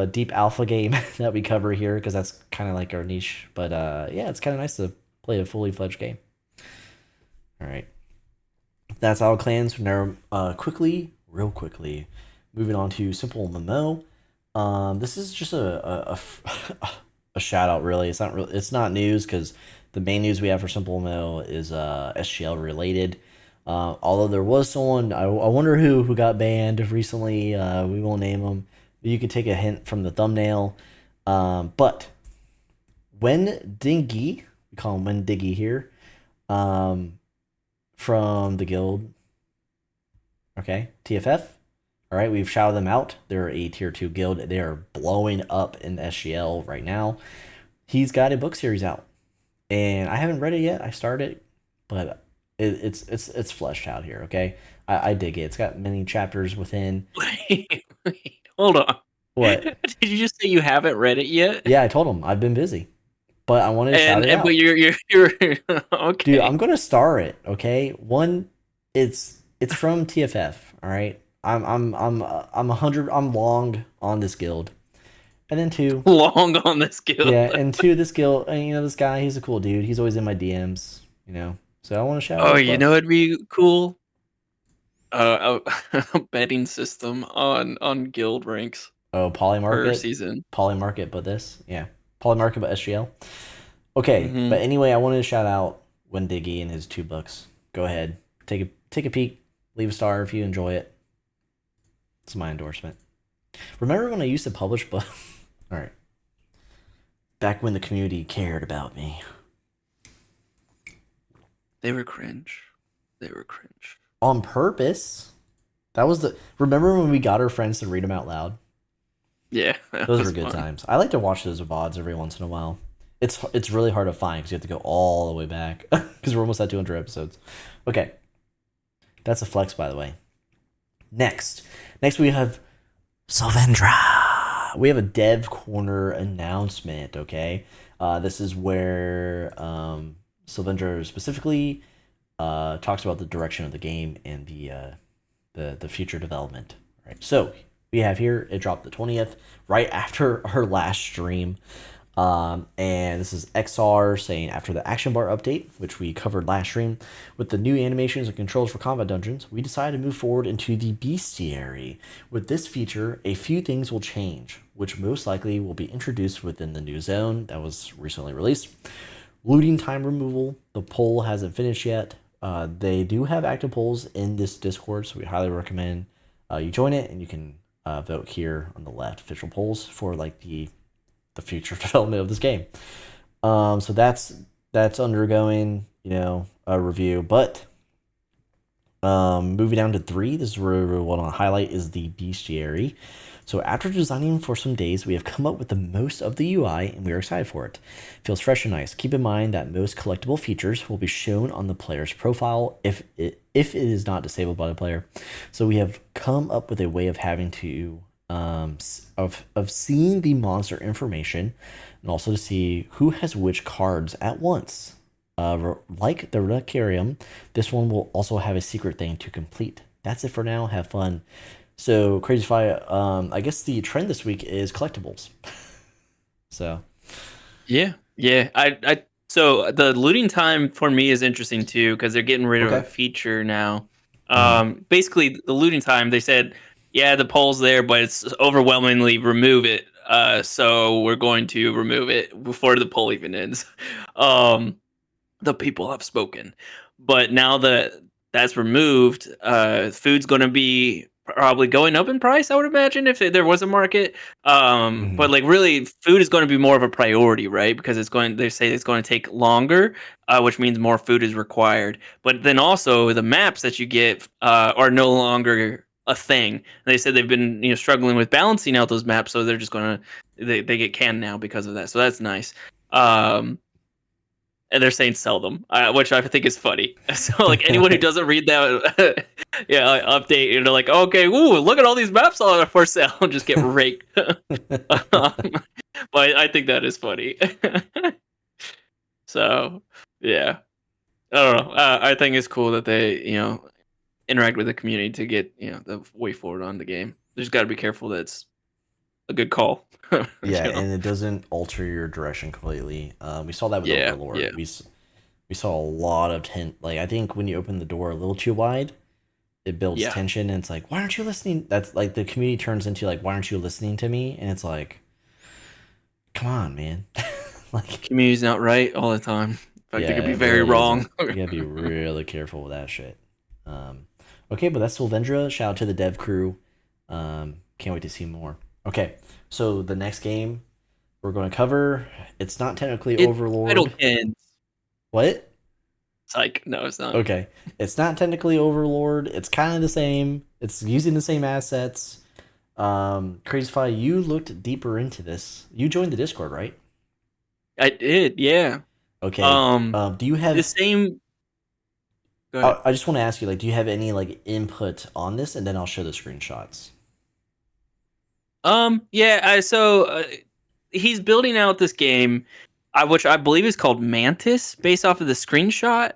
deep alpha game that we cover here because that's kind of like our niche. But it's kind of nice to play a fully fledged game. All right, that's Idle Clans. Now, real quickly, moving on to SimpleMMO. This is just a shout out, really. It's not news because the main news we have for SimpleMMO is SGL related. Although there was someone, I wonder who got banned recently. We won't name them. You could take a hint from the thumbnail. But Wendigo, we call him Wendigo here, from the guild. Okay, TFF. All right, we've shouted them out. They're a tier 2 guild. They are blowing up in SGL right now. He's got a book series out, and I haven't read it yet. I started, but it's fleshed out here. Okay, I dig it. It's got many chapters within. Wait, hold on. What? Did you just say you haven't read it yet? Yeah, I told him I've been busy, but I wanted to shout it out. But you're okay. Dude, I'm gonna star it. Okay, it's from TFF. All right. I'm 100. I'm long on this guild, and then 2, long on this guild. Yeah, and 2, this guild. And this guy, he's a cool dude. He's always in my DMs. So I want to shout. Oh, it'd be cool. A betting system on guild ranks. Oh, Polymarket per season. Polymarket, but Polymarket, but SGL. Okay, but anyway, I wanted to shout out Wendigo and his 2 books. Go ahead, take a peek, leave a star if you enjoy it. It's my endorsement. Remember when I used to publish books? All right. Back when the community cared about me. They were cringe. On purpose. Remember when we got our friends to read them out loud? Yeah. Those were good times. I like to watch those VODs every once in a while. It's really hard to find because you have to go all the way back because we're almost at 200 episodes. Okay, that's a flex, by the way. Next we have Solvendra. We have a Dev Corner announcement. Okay, this is where Solvendra specifically talks about the direction of the game and the future development. Right. So we have here, it dropped the 20th, right after our last stream. And this is XR saying, after the action bar update, which we covered last stream, with the new animations and controls for combat dungeons, we decided to move forward into the Bestiary. With this feature, a few things will change, which most likely will be introduced within the new zone that was recently released. Looting time removal. The poll hasn't finished yet. They do have active polls in this Discord, so we highly recommend you join it, and you can vote here on the left, official polls for like the future development of this game. So that's undergoing, a review. But moving down to 3, this is where we want to highlight is the Bestiary. So after designing for some days, we have come up with the most of the UI, and we are excited for it. Feels fresh and nice. Keep in mind that most collectible features will be shown on the player's profile if it is not disabled by the player. So we have come up with a way of having to of seeing the monster information, and also to see who has which cards at once. Like the Relicarium, this one will also have a secret thing to complete. That's it for now. Have fun. So CrazyFi, I guess the trend this week is collectibles. So yeah. So the looting time for me is interesting too, because they're getting rid of a feature now. Basically, the looting time, they said, yeah, the poll's there, but it's overwhelmingly remove it. So we're going to remove it before the poll even ends. The people have spoken. But now that that's removed, food's going to be probably going up in price, I would imagine, if there was a market. But like really, food is going to be more of a priority, right? Because they say it's going to take longer, which means more food is required. But then also the maps that you get are no longer a thing. And they said they've been struggling with balancing out those maps, so they're just gonna they get canned now because of that. So that's nice. And they're saying sell them, which I think is funny. So like anyone who doesn't read that update, they're like, okay, ooh, look at all these maps for sale, and just get raked. But I think that is funny. So yeah, I don't know. I think it's cool that they interact with the community to get the way forward on the game. There's got to be careful that it's a good call. Yeah, and it doesn't alter your direction completely. We saw that with Overlord. Yeah. We saw a lot of like I think when you open the door a little too wide, it builds tension, and it's like, why aren't you listening? That's like the community turns into like, why aren't you listening to me? And it's like, come on, man. Like community's not right all the time. In fact, they could be very wrong. You gotta be really careful with that shit. Okay, but that's Solvendra. Shout out to the dev crew. Can't wait to see more. Okay, so the next game we're going to cover, it's not technically Overlord. What? Psych. No, it's not. Okay, it's not technically Overlord. It's kind of the same. It's using the same assets. CrazyFi, you looked deeper into this. You joined the Discord, right? I did, yeah. Okay. Do you have the same? I just want to ask you, like, do you have any like input on this, and then I'll show the screenshots. Yeah. So he's building out this game, which I believe is called Mantis, based off of the screenshot.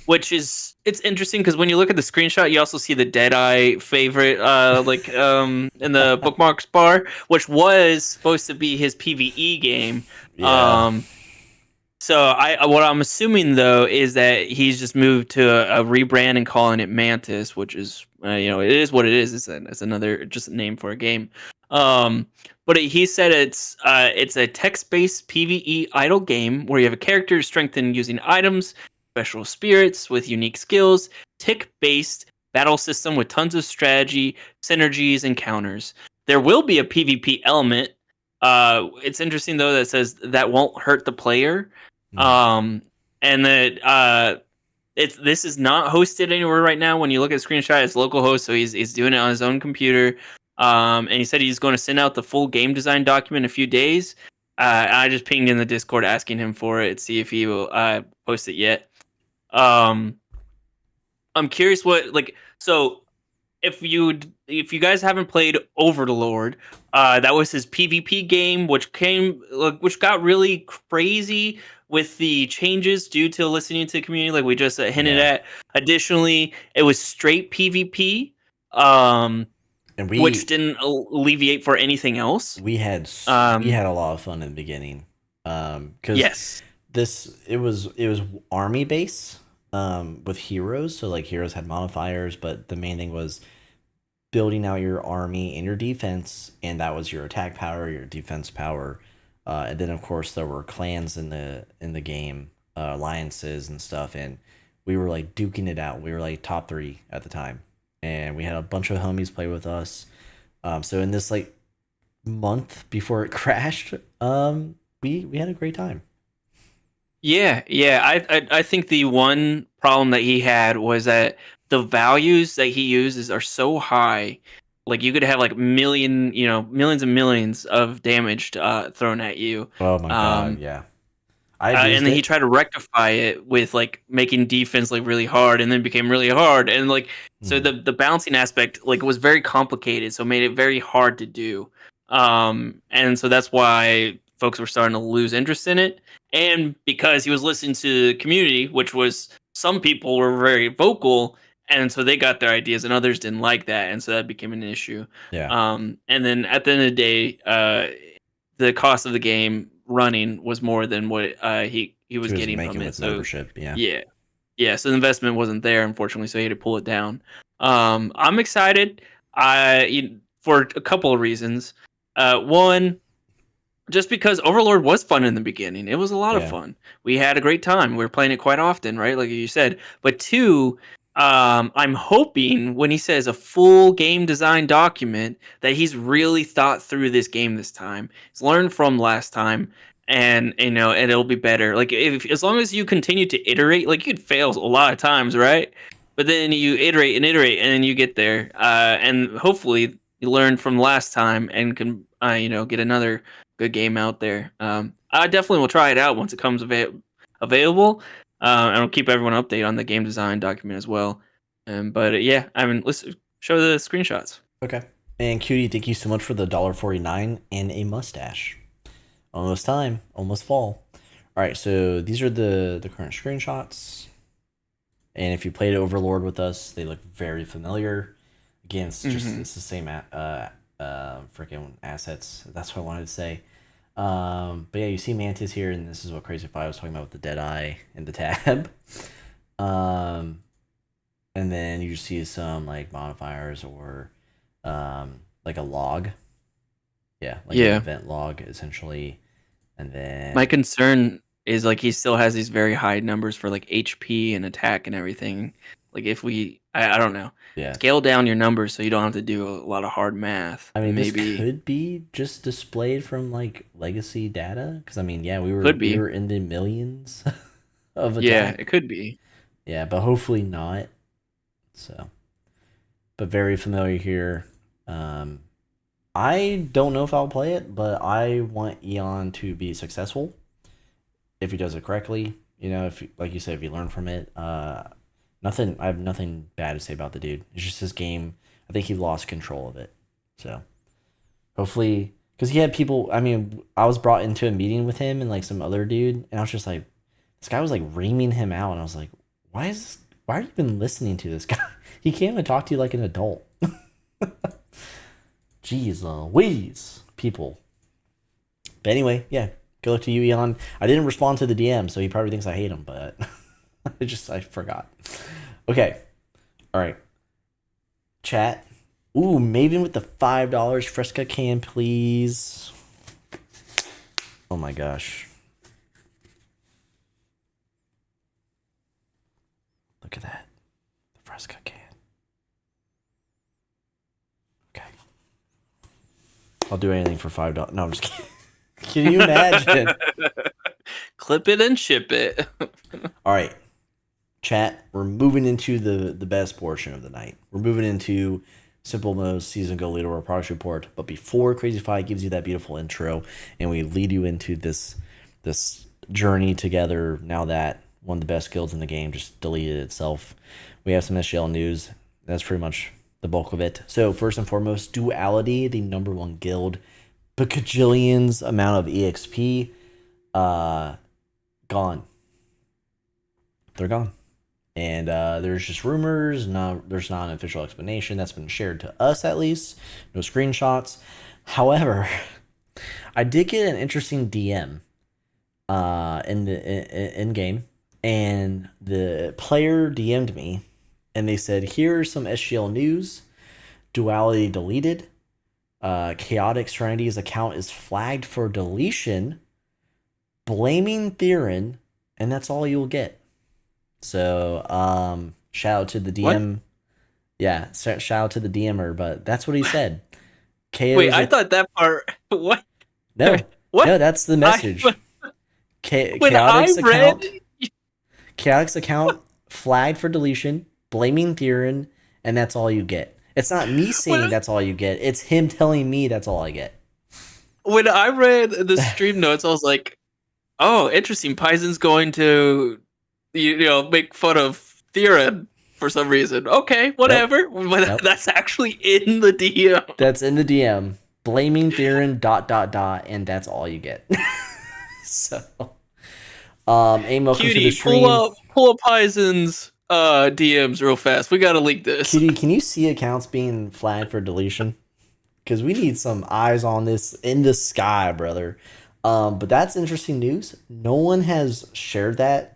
Which is it's interesting because when you look at the screenshot, you also see the Deadeye favorite, in the bookmarks bar, which was supposed to be his PvE game. Yeah. So what I'm assuming though is that he's just moved to a rebrand and calling it Mantis, which is it is what it is. It's another just a name for a game. But he said it's a text-based PvE idle game where you have a character strengthened using items, special spirits with unique skills, tick-based battle system with tons of strategy, synergies, and counters. There will be a PvP element. It's interesting though that it says that won't hurt the player. And that this is not hosted anywhere right now. When you look at the screenshot, it's local host, so he's doing it on his own computer. And he said he's going to send out the full game design document in a few days. I just pinged in the Discord asking him for it, see if he will post it yet. Um, I'm curious what like so if you guys haven't played Overlord, that was his PvP game, which got really crazy with the changes due to listening to the community, like we just hinted Yeah. at. Additionally, it was straight PvP, um, And which didn't alleviate for anything else. we had a lot of fun in the beginning. Because Yes. it was army base with heroes, so like heroes had modifiers, but the main thing was building out your army and your defense, and that was your attack power, your defense power, and then of course there were clans in the game, alliances and stuff, and we were like duking it out. We were like top 3 at the time, and we had a bunch of homies play with us. So in this like month before it crashed, we had a great time. Yeah. I think the one problem that he had was that the values that he uses are so high. Like you could have like millions and millions of damage thrown at you. Oh my god, Um, yeah. I abused and then he it. tried to rectify it with like making defense like really hard, and then became really hard, and like so Mhm. the balancing aspect like was very complicated, so it made it very hard to do. And so that's why folks were starting to lose interest in it, and because he was listening to the community, which was some people were very vocal, and so they got their ideas, and others didn't like that, and so that became an issue. Yeah. And then at the end of the day, the cost of the game running was more than what he was He was getting from making it. with So membership, yeah. yeah, yeah. So the investment wasn't there, unfortunately. So he had to pull it down. I'm excited. For a couple of reasons. One, just because Overlord was fun in the beginning. It was a lot of Yeah. fun. We had a great time. We were playing it quite often, right? Like you said. But two, I'm hoping when he says a full game design document that he's really thought through this game this time. He's learned from last time, and and it'll be better. Like if as long as you continue to iterate, like you'd fail a lot of times, right? But then you iterate and iterate, and then you get there. And hopefully you learn from last time and can get another good game out there. I definitely will try it out once it comes available, and I'll keep everyone updated on the game design document as well. But yeah, I mean, let's show the screenshots. Okay. And Cutie, thank you so much for the $1.49 and a mustache. Almost time, almost fall. All right, so these are the current screenshots. And if you played Overlord with us, they look very familiar. Again, it's the same freaking assets. That's what I wanted to say. But yeah, you see Mantis here, and this is what CrazyFi was talking about with the Deadeye and the tab. Um, and then you see some like modifiers or like a log. Yeah, like an event log essentially. And then My concern is like he still has these very high numbers for like HP and attack and everything. Like if I don't know, yeah, scale down your numbers so you don't have to do a lot of hard math. I mean, this Maybe could be just displayed from like legacy data, because I mean, yeah, we could we be. were in the millions of Yeah, attack. it could be. Yeah, but hopefully not. So, but very familiar here. Um, I don't know if I'll play it, but I want Eon to be successful if he does it correctly. If like you said, if you learn from it, nothing. I have nothing bad to say about the dude. It's just his game. I think he lost control of it. So hopefully, because he had people. I mean, I was brought into a meeting with him and like some other dude, and I was just like, this guy was like reaming him out, and I was like, why are you even listening to this guy? He can't even talk to you like an adult. Jeez Louise, people. But anyway, yeah, good luck to you, Eon. I didn't respond to the DM, so he probably thinks I hate him, but I forgot. Okay, all right. Chat. Ooh, Maven with the $5 Fresca can, please. Oh my gosh. Look at that. The Fresca can. Okay. I'll do anything for $5. No, I'm just kidding. Can you imagine? Clip it and ship it. All right. Chat, we're moving into the best portion of the night. We're moving into SimpleMMO's Season Go Leaderboard Progress Report. But before CrazyFi gives you that beautiful intro and we lead you into this journey together, now that one of the best guilds in the game just deleted itself, we have some SGL news. That's pretty much the bulk of it. So first and foremost, Duality, the #1 guild, bajillion's amount of EXP, gone. They're gone. And there's just rumors. There's not an official explanation that's been shared to us, at least. No screenshots. However, I did get an interesting DM in game, and the player DM'd me, and they said, "Here's some SGL news. Duality deleted. Chaotic Serenity's account is flagged for deletion. Blaming Theron, and that's all you'll get." So, shout out to the DM. What? Yeah, shout out to the DMer, but that's what he said. Wait, I thought that part. What? No, what? No, that's the message. Chaotic's account flagged for deletion, blaming Theron, and that's all you get. It's not me saying that's all you get. It's him telling me that's all I get. When I read the stream notes, I was like, "Oh, interesting. Paisen's going to." Make fun of Theron for some reason. Okay, whatever. Nope. That's actually in the DM. That's in the DM. Blaming Theron, ... and that's all you get. So, aim welcome to the stream. Pull up Paisen's DMs real fast. We gotta leak this. Cutie, can you see accounts being flagged for deletion? Because we need some eyes on this in the sky, brother. But that's interesting news. No one has shared that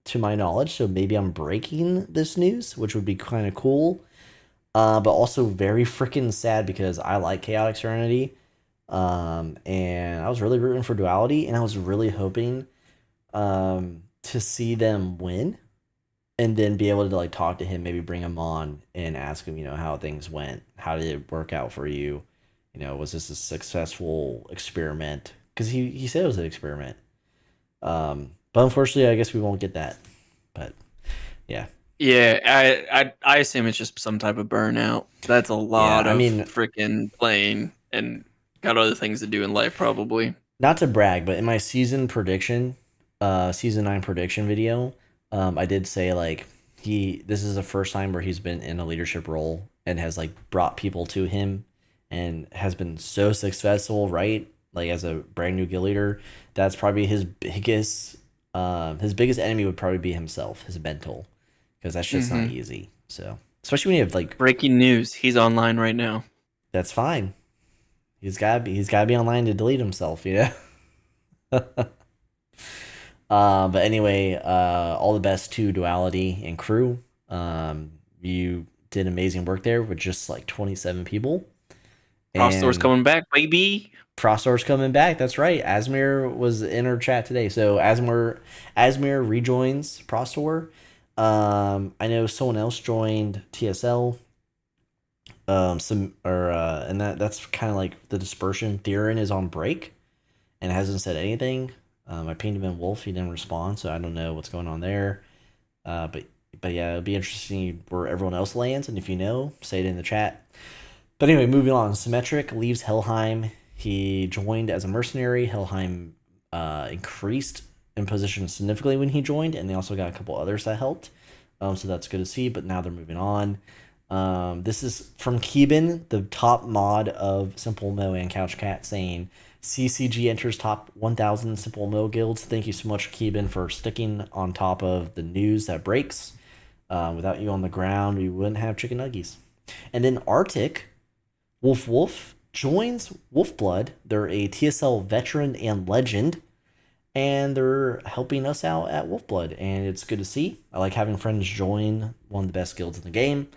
to my knowledge, so maybe I'm breaking this news, which would be kind of cool, but also very freaking sad because I like Chaotic Serenity, and I was really rooting for Duality, and I was really hoping to see them win, and then be able to like talk to him, maybe bring him on and ask him, how things went, how did it work out for you, was this a successful experiment? Because he said it was an experiment. But unfortunately, I guess we won't get that. But yeah. Yeah, I assume it's just some type of burnout. That's a lot of freaking playing and got other things to do in life, probably. Not to brag, but in my season 9 prediction video, I did say like this is the first time where he's been in a leadership role and has like brought people to him and has been so successful, right? Like as a brand new guild leader, that's probably his biggest enemy would probably be himself, his mental, because that's just not easy. So especially when you have like breaking news, he's online right now. That's fine. He's gotta be online to delete himself, But anyway, all the best to Duality and crew. You did amazing work there with just like 27 people. Frostor's coming back, baby. Frostor's coming back. That's right. Asmir was in our chat today. So Asmir rejoins Prostor. I know someone else joined TSL. And that's kind of like the dispersion. Theron is on break and hasn't said anything. I pinged him in Wolf. He didn't respond, so I don't know what's going on there. But yeah, it'll be interesting where everyone else lands, and if you know, say it in the chat. But anyway, moving on. Symmetric leaves Helheim. He joined as a mercenary. Helheim increased in position significantly when he joined, and they also got a couple others that helped. So that's good to see, but now they're moving on. This is from Keeban, the top mod of SimpleMMO and CouchCat, saying, CCG enters top 1,000 SimpleMMO guilds. Thank you so much, Keeban, for sticking on top of the news that breaks. Without you on the ground, we wouldn't have chicken nuggies. And then Arctic, Wolf, joins Wolfblood. They're a TSL veteran and legend, and they're helping us out at Wolfblood, and it's good to see. I like having friends join one of the best guilds in the game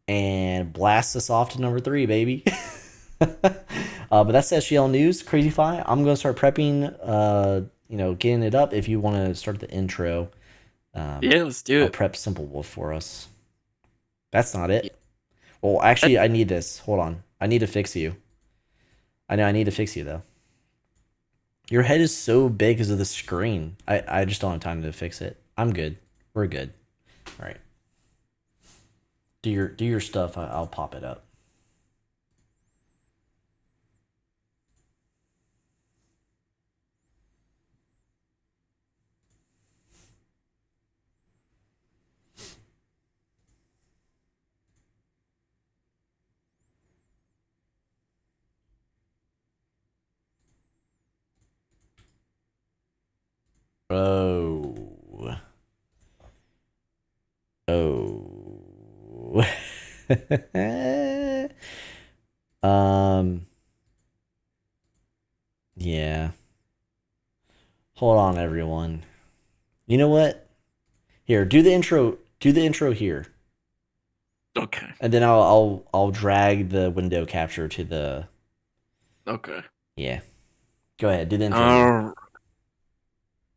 and blast us off to number 3, baby. But that's SGL news. CrazyFi, I'm going to start prepping, getting it up. If you want to start the intro, let's do it. I'll prep Simple Wolf for us. That's not it. Well, actually, I need this. Hold on. I need to fix you. I know I need to fix you, though. Your head is so big because of the screen. I just don't have time to fix it. I'm good. We're good. All right. Do your stuff. I'll pop it up. Oh. Oh. um. Yeah. Hold on, everyone. You know what? Here, do the intro. Do the intro here, Okay. and then I'll drag the window capture to the. Okay. Yeah. Go ahead. Do the intro. Dude.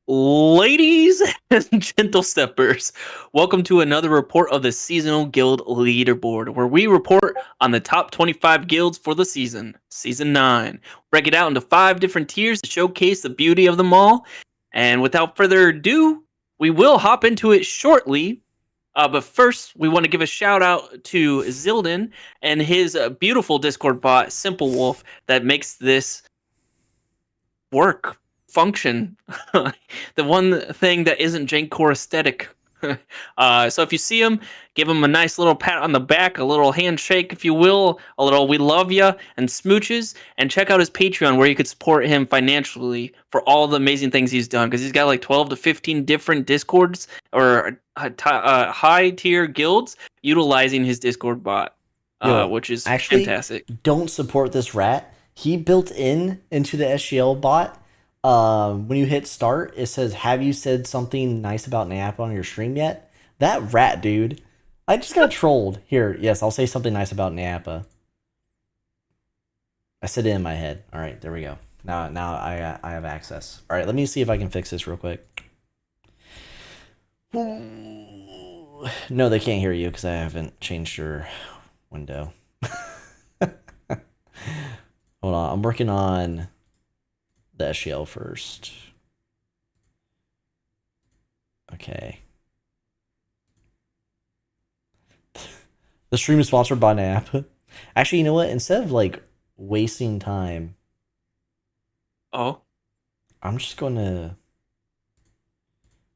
Ladies and gentle steppers, welcome to another report of the Seasonal Guild Leaderboard, where we report on the top 25 guilds for the season, Season 9. Break it out into 5 different tiers to showcase the beauty of them all. And without further ado, we will hop into it shortly. But first, we want to give a shout out to Zildin and his beautiful Discord bot, Simple Wolf, that makes this work function. The one thing that isn't Jancore aesthetic. So if you see him, give him a nice little pat on the back, a little handshake, if you will, a little "we love ya" and smooches, and check out his Patreon where you could support him financially for all the amazing things he's done, because he's got like 12 to 15 different Discords or high tier guilds utilizing his Discord bot, which is actually, fantastic. Don't support this rat. He built into the SGL bot. When you hit start, it says, "Have you said something nice about Nap on your stream yet?" That rat, dude. I just got trolled. Here, yes, I'll say something nice about Nappa. I said it in my head. All right, there we go. Now I have access. All right, let me see if I can fix this real quick. No, they can't hear you because I haven't changed your window. Hold on, I'm working on the SGL first. Okay. The stream is sponsored by Nap. Actually, you know what? Instead of like wasting time, I'm just gonna.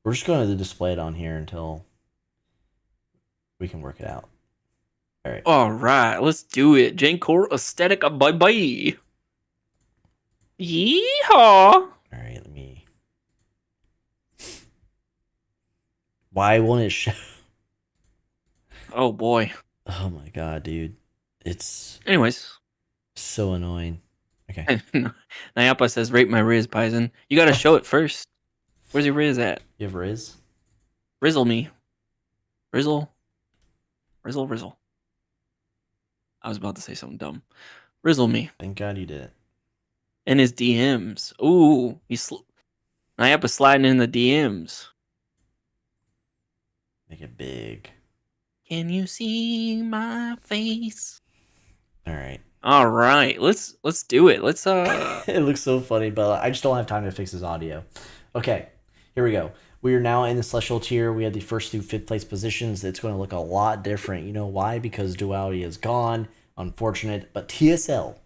We're just going to display it on here until we can work it out. All right. All right, let's do it. Jancore aesthetic, bye bye. Yeehaw! All right, let me. Why won't it show? Oh boy. Oh my god, dude. It's. Anyways. So annoying. Okay. Nayapa says, rate my Riz, Paisen. You gotta show it first. Where's your Riz at? You have Riz? Rizzle me. Rizzle. Rizzle. I was about to say something dumb. Rizzle me. Thank God you did it. In his DMs. Ooh. Nayapa sliding in the DMs. Make it big. Can you see my face? All right. All right. Let's do it. Let's It looks so funny, but I just don't have time to fix his audio. Okay. Here we go. We are now in the Celestial tier. We have the first through 5th place positions. It's going to look a lot different. You know why? Because Duality is gone. Unfortunate. But TSL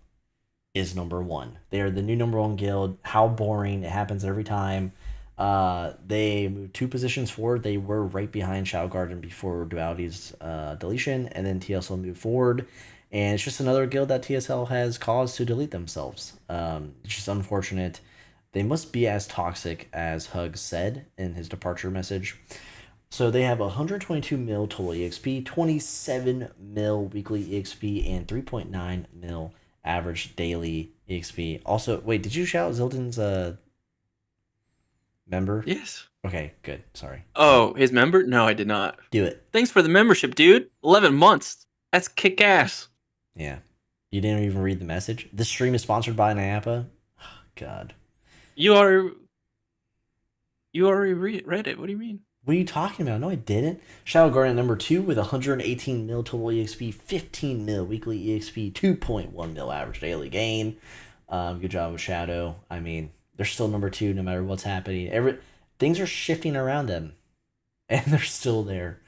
is number 1. They are the new number 1 guild. How boring. It happens every time. They moved 2 positions forward. They were right behind Shadow Garden before Duality's deletion. And then TSL moved forward. And it's just another guild that TSL has caused to delete themselves. It's just unfortunate. They must be as toxic as Hug said in his departure message. So they have 122 mil total EXP, 27 mil weekly EXP, and 3.9 mil average daily EXP. Also, wait, did you shout Zildin's member? Yes. Okay, good. Sorry. Oh, his member? No, I did not. Do it. Thanks for the membership, dude. 11 months. That's kick ass. Yeah. You didn't even read the message? This stream is sponsored by Nayapa? God. You already read it. What do you mean? What are you talking about? No, I didn't. Shadow Guardian number 2 with 118 mil total EXP, 15 mil weekly EXP, 2.1 mil average daily gain. Good job with Shadow. I mean, they're still number 2 no matter what's happening. Things are shifting around them, and they're still there.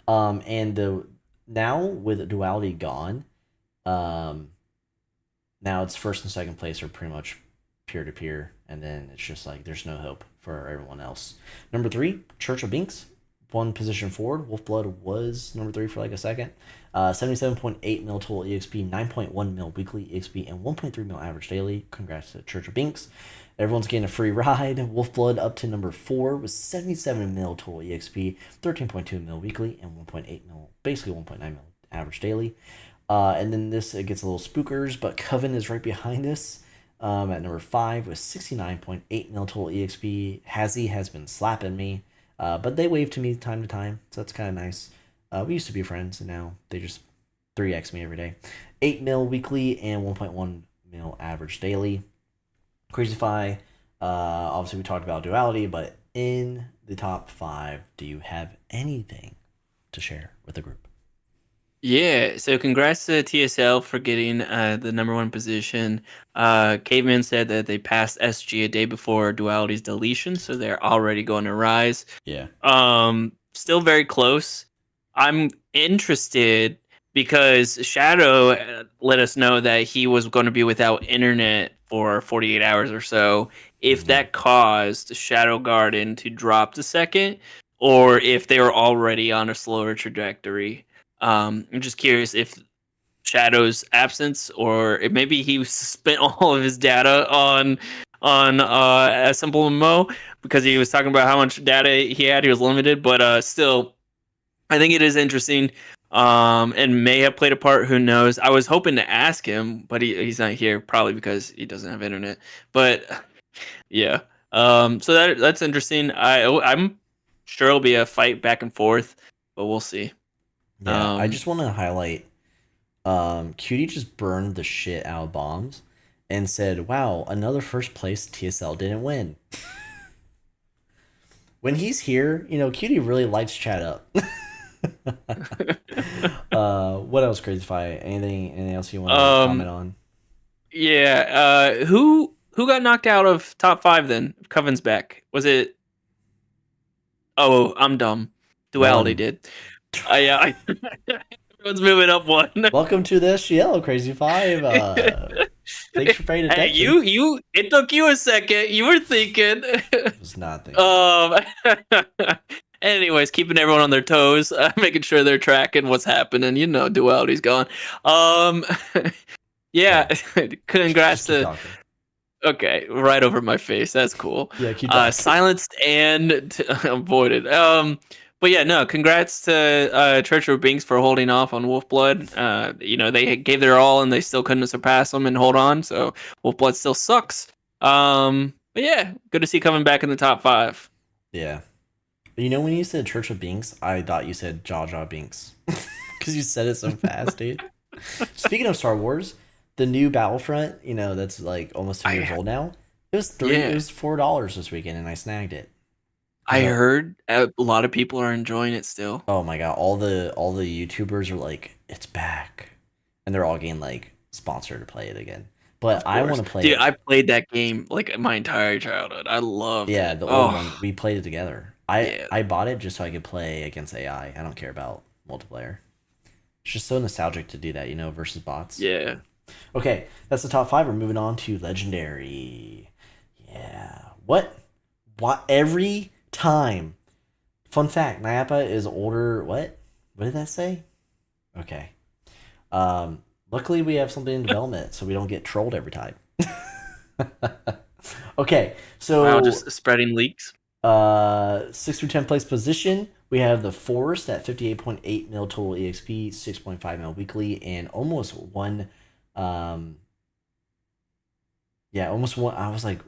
Now with Duality gone, now it's first and second place are pretty much peer-to-peer, and then it's just like there's no hope for everyone else. Number 3, Church of Binks, one position forward. Wolfblood was number 3 for like a second. 77.8 mil total EXP, 9.1 mil weekly EXP, and 1.3 mil average daily. Congrats to Church of Binks. Everyone's getting a free ride. Wolfblood up to number 4 with 77 mil total EXP, 13.2 mil weekly, and 1.8 mil, basically 1.9 mil average daily. And then this, it gets a little spookers, but Coven is right behind us at number 5 with 69.8 mil total EXP. Hazzy has been slapping me, but they wave to me time to time, so that's kind of nice. We used to be friends, and now they just 3x me every day. 8 mil weekly and 1.1 mil average daily. CrazyFi, obviously we talked about duality, but in the top 5, do you have anything to share with the group? Yeah, so congrats to TSL for getting the number 1 position. Caveman said that they passed SG a day before Duality's deletion, so they're already going to rise. Yeah. Still very close. I'm interested because Shadow let us know that he was going to be without internet for 48 hours or so. If that caused Shadow Garden to drop to second, or if they were already on a slower trajectory. I'm just curious if Shadow's absence, or if maybe he spent all of his data on a SimpleMMO because he was talking about how much data he had. He was limited, but still, I think it is interesting. And may have played a part. Who knows? I was hoping to ask him, but he's not here, probably because he doesn't have internet. But yeah, so that's interesting. I'm sure it'll be a fight back and forth, but we'll see. Yeah, I just want to highlight Cutie just burned the shit out of bombs and said, wow, another first place TSL didn't win. When he's here, Cutie really lights chat up. What else, CrazyFi? Anything else you want to comment on? Yeah, who got knocked out of top 5 then? Coven's back. Was it? Oh, I'm dumb. Duality did. Yeah, everyone's moving up 1. Welcome to the SGL, CrazyFi. Thanks for paying attention. Hey, it took you a second. You were thinking. I was not thinking. Anyways, keeping everyone on their toes, making sure they're tracking what's happening. Duality's gone. Yeah. Congrats to. Talking. Okay, right over my face. That's cool. Yeah, keep talking. Silenced and avoided. But yeah, no, congrats to Church of Binks for holding off on Wolfblood. They gave their all and they still couldn't surpass them and hold on. So Wolfblood still sucks. But yeah, good to see coming back in the top 5. Yeah. When you said Church of Binks, I thought you said Jaw Binks. Because you said it so fast, dude. Speaking of Star Wars, the new Battlefront, that's like almost 2 years old now. It was It was $4 this weekend, and I snagged it. I heard a lot of people are enjoying it still. Oh my god, all the YouTubers are like, it's back, and they're all getting like sponsored to play it again. But I want to play. Dude, it. I played that game like my entire childhood. I loved it. Yeah, the old one. We played it together. I bought it just so I could play against AI. I don't care about multiplayer. It's just so nostalgic to do that, versus bots. Yeah. Okay, that's the top 5. We're moving on to Legendary. Yeah. What every time. Fun fact, Nyapa is older. What did that say? Okay. Luckily we have something in development so we don't get trolled every time. Okay, so wow, just spreading leaks. 6 through 10 place position, we have the Forest at 58.8 mil total EXP, 6.5 mil weekly, and almost 1 almost 1. I was like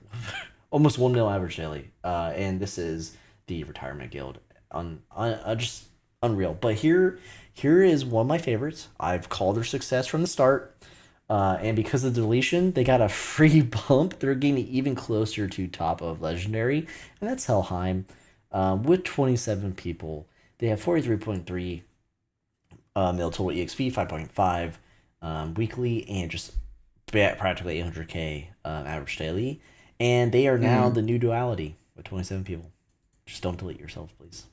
almost 1 mil average daily. And this is the Retirement Guild. Just unreal. But here is one of my favorites. I've called their success from the start. And because of the deletion, they got a free bump. They're getting even closer to top of Legendary. And that's Helheim. With 27 people. They have 43.3 mil total EXP, 5.5 weekly, and just practically 800k average daily. And they are now the new Duality with 27 people. Just don't delete yourselves, please.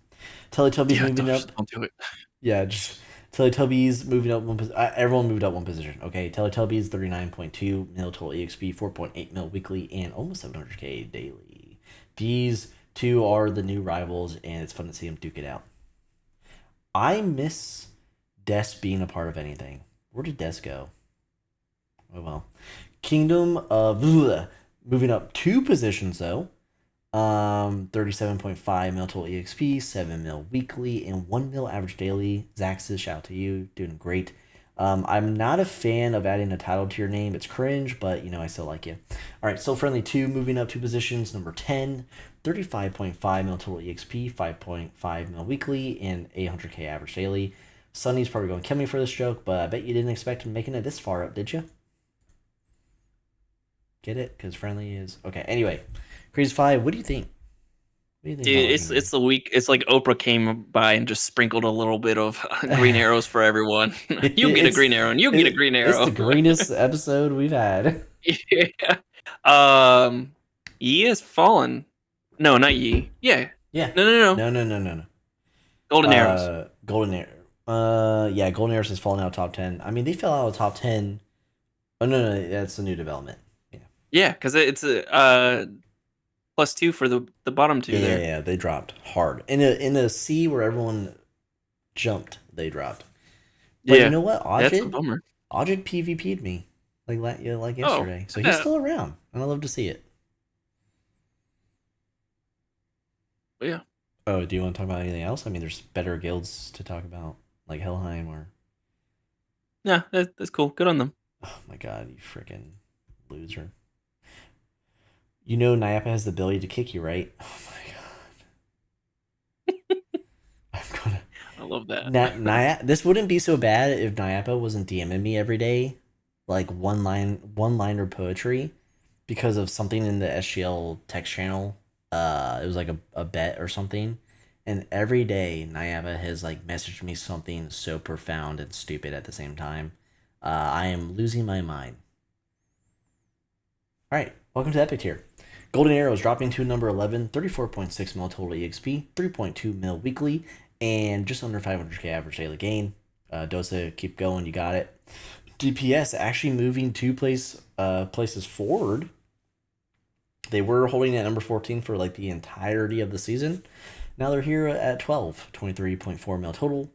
Teletubbies moving up. Don't do it. Yeah, just Teletubbies moving up one position. Everyone moved up one position. Okay, Teletubbies 39.2 mil total EXP, 4.8 mil weekly, and almost 700k daily. These two are the new rivals, and it's fun to see them duke it out. I miss Des being a part of anything. Where did Des go? Oh well. Kingdom of moving up 2 positions though. 37.5 mil total EXP, 7 mil weekly, and 1 mil average daily. Zaxxas, shout out to you, doing great. I'm not a fan of adding a title to your name. It's cringe, but I still like you. All right, Still Friendly 2 moving up 2 positions. Number 10, 35.5 mil total EXP, 5.5 mil weekly, and 800k average daily. Sunny's probably going to kill me for this joke, but I bet you didn't expect him making it this far up, did you? Get it? Because Friendly is... Okay, anyway. CrazyFi, what do you think? Dude, it's the week. It's like Oprah came by and just sprinkled a little bit of green arrows for everyone. You get a green arrow, and you get a green arrow. It's the greenest episode we've had. Yeah. Yi has fallen. No, not Yi. Yeah. Yeah. No. Golden arrows. Golden arrow. Yeah, Golden arrows has fallen out of top 10. I mean, they fell out of top 10. Oh no, that's a new development. Yeah, because it's +2 for the bottom two there. Yeah, they dropped hard. In a sea where everyone jumped, they dropped. But you know what? That's a bummer. Ajit PvP'd me like yesterday. So he's still around, and I love to see it. Yeah. Oh, do you want to talk about anything else? I mean, there's better guilds to talk about, like Helheim or... Yeah, that's cool. Good on them. Oh my god, you freaking loser. You know Nyapa has the ability to kick you, right? Oh my god. I love that. This wouldn't be so bad if Nyapa wasn't DMing me every day, like one-liner poetry, because of something in the SGL text channel. It was like a bet or something, and every day Nyapa has like messaged me something so profound and stupid at the same time. I am losing my mind. All right, welcome to Epic Tier. Golden Arrows dropping to number 11, 34.6 mil total EXP, 3.2 mil weekly, and just under 500k average daily gain. Dosa, keep going, you got it. DPS actually moving 2 places forward. They were holding at number 14 for like the entirety of the season. Now they're here at 12, 23.4 mil total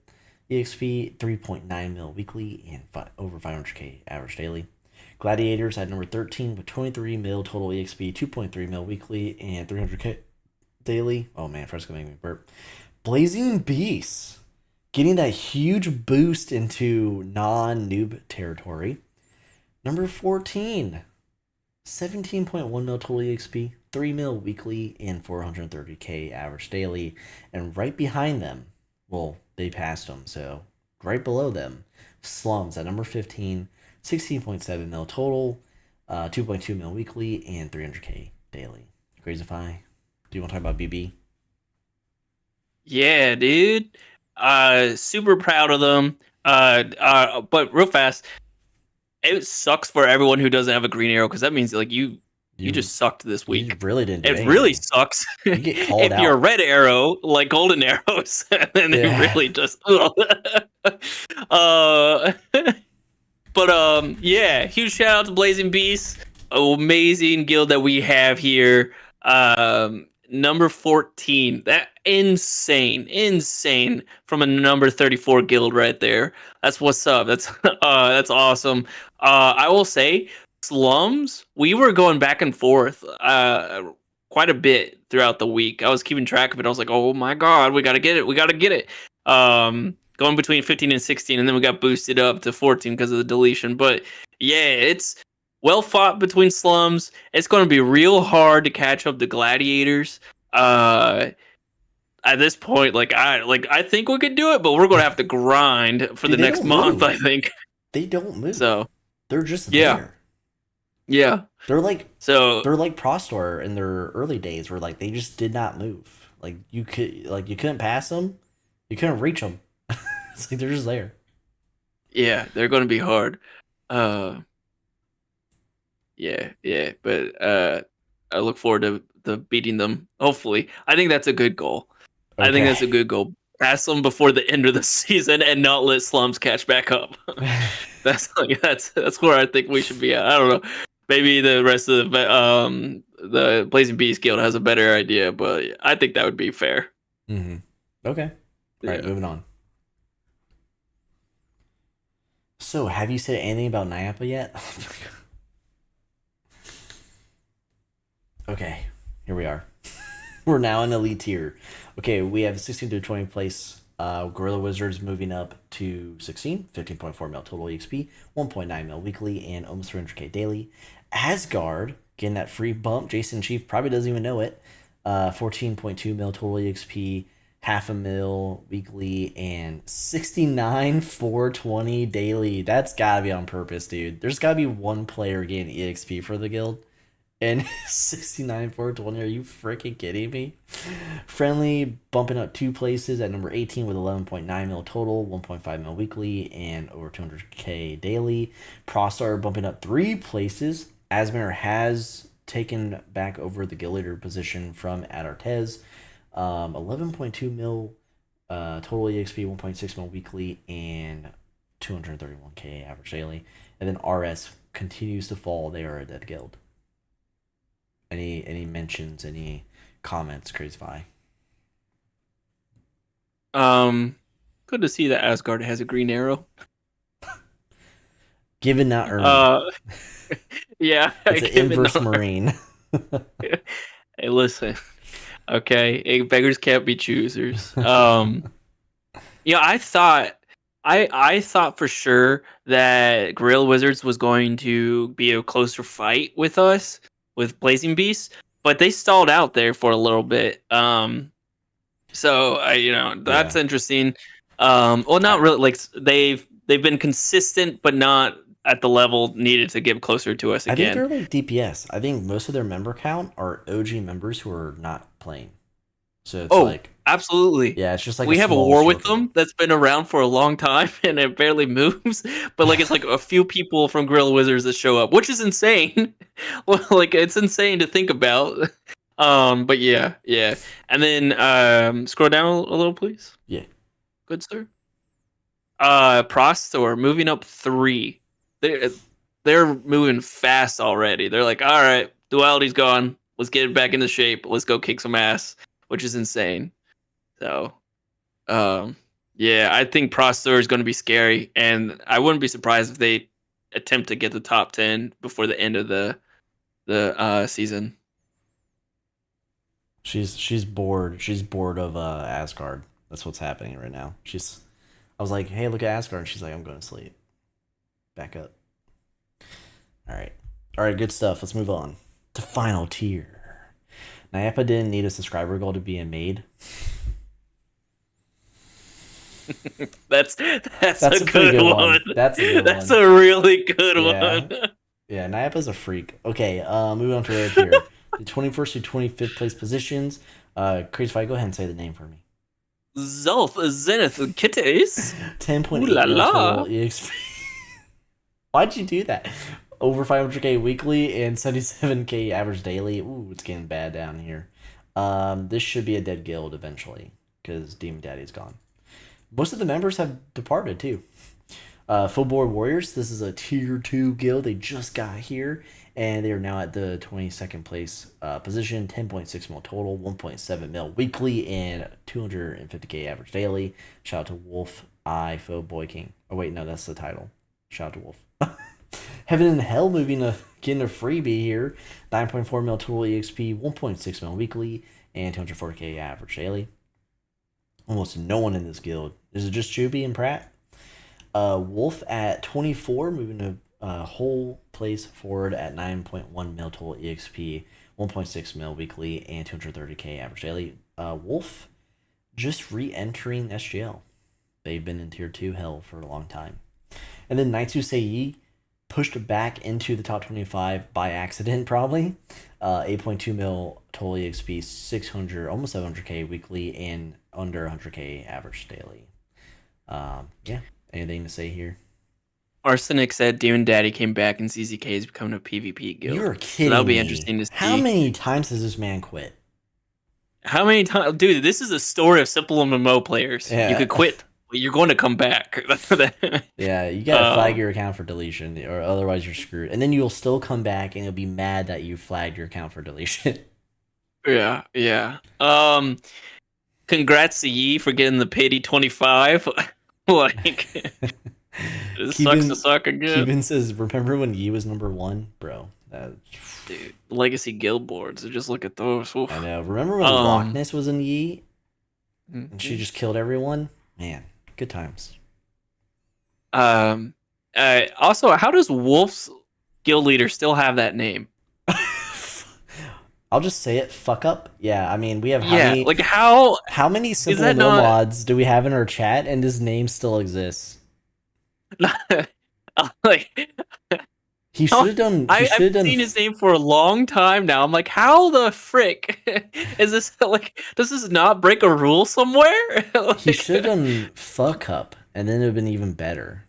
EXP, 3.9 mil weekly, and over 500k average daily. Gladiators at number 13 with 23 mil total EXP, 2.3 mil weekly, and 300k daily. Oh man, Fresco making me burp. Blazing Beasts getting that huge boost into non-noob territory. Number 14, 17.1 mil total EXP, 3 mil weekly, and 430k average daily. And right behind them, well, they passed them, so right below them, Slums at number 15, 16.7 mil total, 2.2 mil weekly, and 300k daily. CrazyFi, do you want to talk about BB? Yeah, dude. Super proud of them. But real fast, it sucks for everyone who doesn't have a green arrow, because that means like you just sucked this week. You really didn't do it. Really sucks. You get called if out. you're a red arrow like golden arrows, then it really just. But yeah, huge shout out to Blazing Beasts, amazing guild that we have here. Number 14, that insane from a number 34 guild right there. That's what's up. That's awesome. I will say, Slums, we were going back and forth quite a bit throughout the week. I was keeping track of it. I was like, oh my god, we gotta get it. Going between 15 and 16, and then we got boosted up to 14 because of the deletion. But yeah, it's well fought between Slums. It's going to be real hard to catch up to Gladiators. At this point, I think we could do it, but we're going to have to grind for the next month. I think they don't move. So they're just there. Yeah. They're like Prostor in their early days, where like they just did not move. Like you couldn't pass them, you couldn't reach them. It's like they're just there. Yeah, they're going to be hard. Yeah, but I look forward to beating them. Hopefully, I think that's a good goal. Okay. I think that's a good goal. Pass them before the end of the season and not let Slums catch back up. that's where I think we should be at. I don't know. Maybe the rest of the Blazing Beast Guild has a better idea, but I think that would be fair. Mm-hmm. Okay. All right, moving on. So, have you said anything about Nyapa yet? Okay, here we are. We're now in elite tier. Okay, we have 16 through 20 place. Gorilla Wizards moving up to 16, 15.4 mil total EXP, 1.9 mil weekly, and almost 300k daily. Asgard getting that free bump. Jason Chief probably doesn't even know it. 14.2 mil total EXP, half a mil weekly, and 69,420 daily. That's gotta be on purpose, dude. There's gotta be one player getting EXP for the guild. And 69,420, are you freaking kidding me? Friendly bumping up 2 places at number 18 with 11.9 mil total, 1.5 mil weekly, and over 200k daily. Prostar bumping up 3 places. Asmir has taken back over the guild leader position from Adartez. 11.2 mil total EXP, 1.6 mil weekly, and 231k average daily. And then RS continues to fall. They are a dead guild. Any mentions, any comments, CrazyFi? Good to see that Asgard has a green arrow. Given not earned. Yeah, It's an inverse marine. Hey, listen. Okay, hey, beggars can't be choosers. Yeah, I thought for sure that Gorilla Wizards was going to be a closer fight with us with Blazing Beasts, but they stalled out there for a little bit. So that's interesting. Well, not really. Like they've been consistent, but not at the level needed to get closer to us I think again. they're like DPS. I think most of their member count are OG members who are not playing. So it's like, absolutely. yeah, it's just like We a have a small war with circle. them that's been around for a long time and it barely moves. But like it's like a few people from Gorilla Wizards that show up, which is insane. Well, like it's insane to think about. But yeah. And then scroll down a little, please. Yeah. Good sir. Prostor moving up 3. They're moving fast already. They're like, all right, duality's gone. Let's get it back into shape. Let's go kick some ass, which is insane. So, yeah, I think Prostor is going to be scary, and I wouldn't be surprised if they attempt to get the top 10 before the end of the season. She's bored. She's bored of Asgard. That's what's happening right now. I was like, hey, look at Asgard. She's like, I'm going to sleep. Back up. All right, good stuff. Let's move on to final tier. Nyapa didn't need a subscriber goal to be made. That's a a good one. That's a good That's one. a really good Yeah. one. Yeah, Nyapa's a freak. Okay, moving on to rare tier. The 21st to 25th place positions. CrazyFi, go ahead and say the name for me. Zolf Zenith Kitties. 10.8 Ooh la mil la. total EXP. Why'd you do that? Over 500k weekly and 77k average daily. Ooh, it's getting bad down here. This should be a dead guild eventually because Demon Daddy's gone. Most of the members have departed too. Full Board Warriors. This is a tier 2 guild. They just got here and they are now at the 22nd place position. 10.6 mil total, 1.7 mil weekly, and 250k average daily. Shout out to Wolf I Faux Boy King. Oh wait, no, that's the title. Shout out to Wolf. Heaven and Hell getting a freebie here. 9.4 mil total EXP, 1.6 mil weekly, and 240k average daily. Almost no one in this guild. Is it just Chubby and Pratt? Wolf at 24, moving a whole place forward at 9.1 mil total EXP, 1.6 mil weekly, and 230k average daily. Wolf just re-entering SGL. They've been in tier 2 hell for a long time. And then Naitsu Seiyi pushed back into the top 25 by accident, probably. 8.2 mil total EXP, 600, almost 700k weekly, and under 100k average daily. Yeah, anything to say here? Arsenic said Demon Daddy came back and CZK is becoming a PvP guild. You're kidding so that'll be me. interesting to see. How many times has this man quit? How many times? Dude, this is a story of SimpleMMO players. Yeah. You could quit, but you're going to come back. Yeah, you gotta flag your account for deletion, or otherwise you're screwed. And then you'll still come back and you'll be mad that you flagged your account for deletion. Yeah. Congrats to Yi for getting the pity 25. Like, It sucks to Keeban suck again. Keeban says, "Remember when Yi was number one, bro?" Dude, legacy guild boards. Just look at those. Oof. I know. Remember when Um. Loch was in Yi and she mhm. just killed everyone? Man, good times. Um. Also, how does Wolf's guild leader still have that name? I'll just say it. Fuck up. Yeah, I mean, we have Yeah. Like how how many is simple that MMO not? mods do we have in our chat, and his name still exists? Like He should have done. He I've should have done. seen his name for a long time now. I'm like, how the frick is this? Like, does this not break a rule somewhere? He should have Like, done fuck up, and then it would have been even better.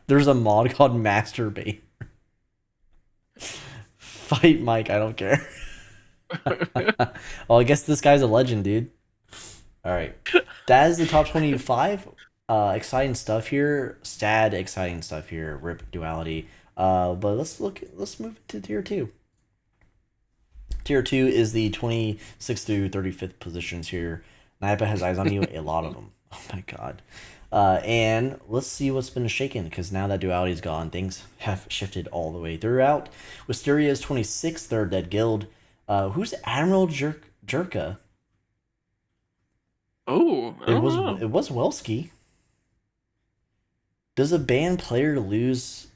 There's a mod called Masturbate. Fight Mike. I don't care. Well, I guess this guy's a legend, dude. All right, that is the top 25. Exciting stuff here. Sad, exciting stuff here. Rip duality. But Let's move to tier two. Tier two is the 26th through 35th positions here. Naipa has eyes on you. A lot of them. Oh my god. And let's see what's been shaken, because now that duality's gone, things have shifted all the way throughout. Wisteria is 26th, third dead guild. Who's Admiral Jerka? oh, I don't know. It was Welsky. Does a banned player lose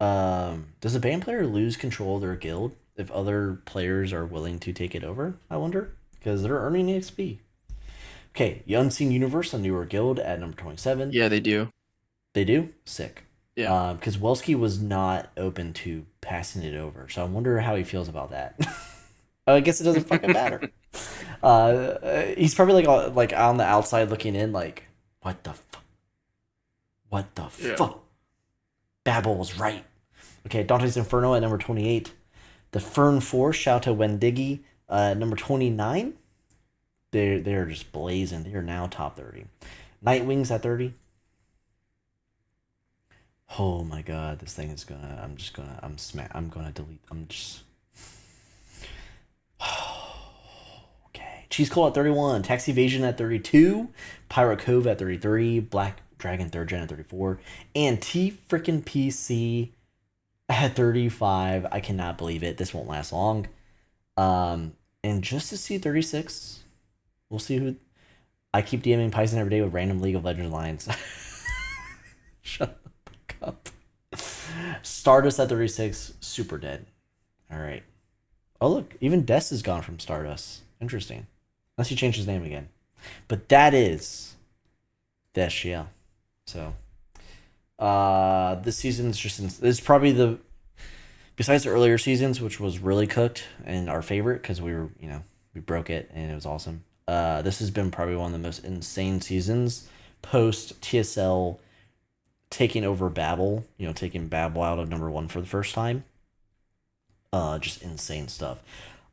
does a banned player lose control of their guild if other players are willing to take it over? I wonder, because they're earning XP. Okay, the Unseen Universe, a newer guild at number 27. Yeah, they do. They do? Sick. Yeah. Because Welsky was not open to passing it over, so I wonder how he feels about that. I guess it doesn't fucking matter. He's probably like on the outside looking in, like, what the fuck? What the Yeah. fuck? Babel was right. Okay, Dante's Inferno at number 28. The Fern Force, shout out to Wendigo, number 29. They're just blazing. They are now top 30. Nightwings at 30. Oh my god, this thing is gonna. I'm gonna delete. I'm just. Okay. Cheese Coal at 31. Tax Evasion at 32. Pirate Cove at 33. Black Dragon 3rd Gen at 34. And T freaking PC at 35. I cannot believe it. This won't last long. And just to see 36, we'll see who. I keep DMing Paisen every day with random League of Legends lines. Shut the fuck up. Stardust at 36, super dead. All right. Oh, look, even Des is gone from Stardust. Interesting. Unless he changed his name again. But that is the SGL. So, this season's just. It's probably the. Besides the earlier seasons, which was really cooked and our favorite because we were, we broke it and it was awesome. This has been probably one of the most insane seasons post TSL taking over Babel, taking Babel out of number one for the first time. Just insane stuff.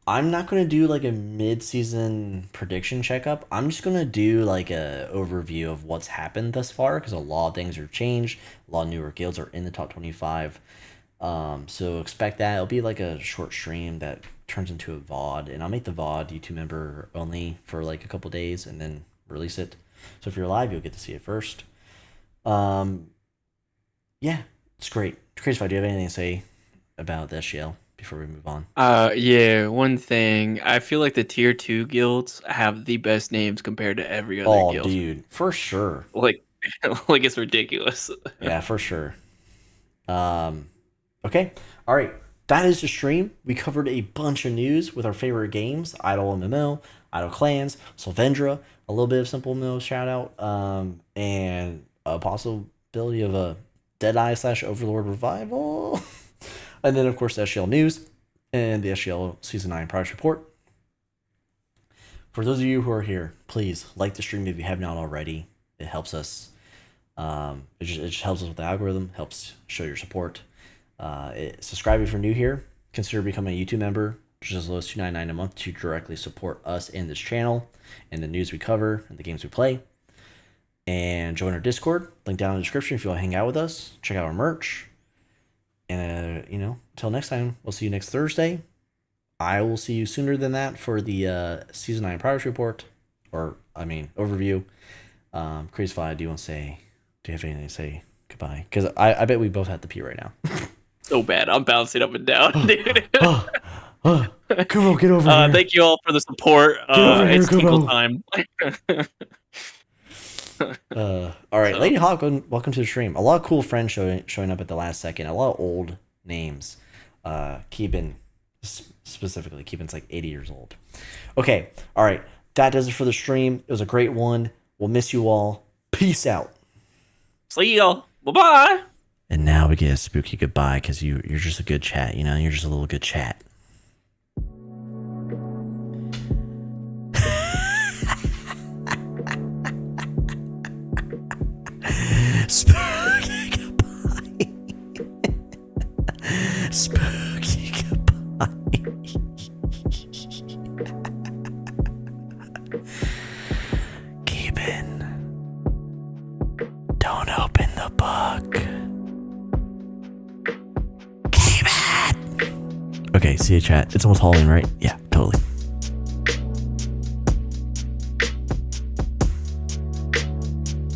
I'm not going to do like a mid-season prediction checkup. I'm just going to do like a overview of what's happened thus far because a lot of things are changed. A lot of newer guilds are in the top 25. So expect that. It'll be like a short stream that turns into a VOD, and I'll make the VOD YouTube member only for like a couple days and then release it. So if you're live, you'll get to see it first. Yeah, it's great. CrazyFi, do you have anything to say about the SGL before we move on? Yeah, one thing. I feel like the tier 2 guilds have the best names compared to every other Oh, guild. dude, for sure. Like like it's ridiculous. Yeah, for sure. Okay. All right. That is the stream. We covered a bunch of news with our favorite games: IdleMMO, Idle Clans, Solvendra, a little bit of SimpleMMO shout out, and a possibility of a Deadeye / Overlord revival, and then of course the SGL news and the SGL Season 9 progress report. For those of you who are here, please like the stream if you have not already. It helps us. It just helps us with the algorithm. Helps show your support. Subscribe if you're new here. Consider becoming a YouTube member, which is as low as $2.99 a month to directly support us in this channel and the news we cover and the games we play. And join our Discord. Link down in the description if you want to hang out with us. Check out our merch. And until next time, we'll see you next Thursday. I will see you sooner than that for the Season 9 progress report, overview. CrazyFi, do you have anything to say goodbye? Because I bet we both have to pee right now. So bad. I'm bouncing up and down, dude. Kubo, get over here. Thank you all for the support. It's Tinkle time. All right, Lady Hawk, welcome to the stream. A lot of cool friends showing up at the last second. A lot of old names. Keeban, specifically. Keeban's like 80 years old. Okay, all right. That does it for the stream. It was a great one. We'll miss you all. Peace out. See y'all. Bye-bye. And now we get a spooky goodbye because you're just a good chat, you know? You're just a little good chat. Spooky goodbye. Spooky goodbye. Keepin'. Don't open the book. Keep it. Okay, see you, chat. It's almost Halloween, right? Yeah, totally.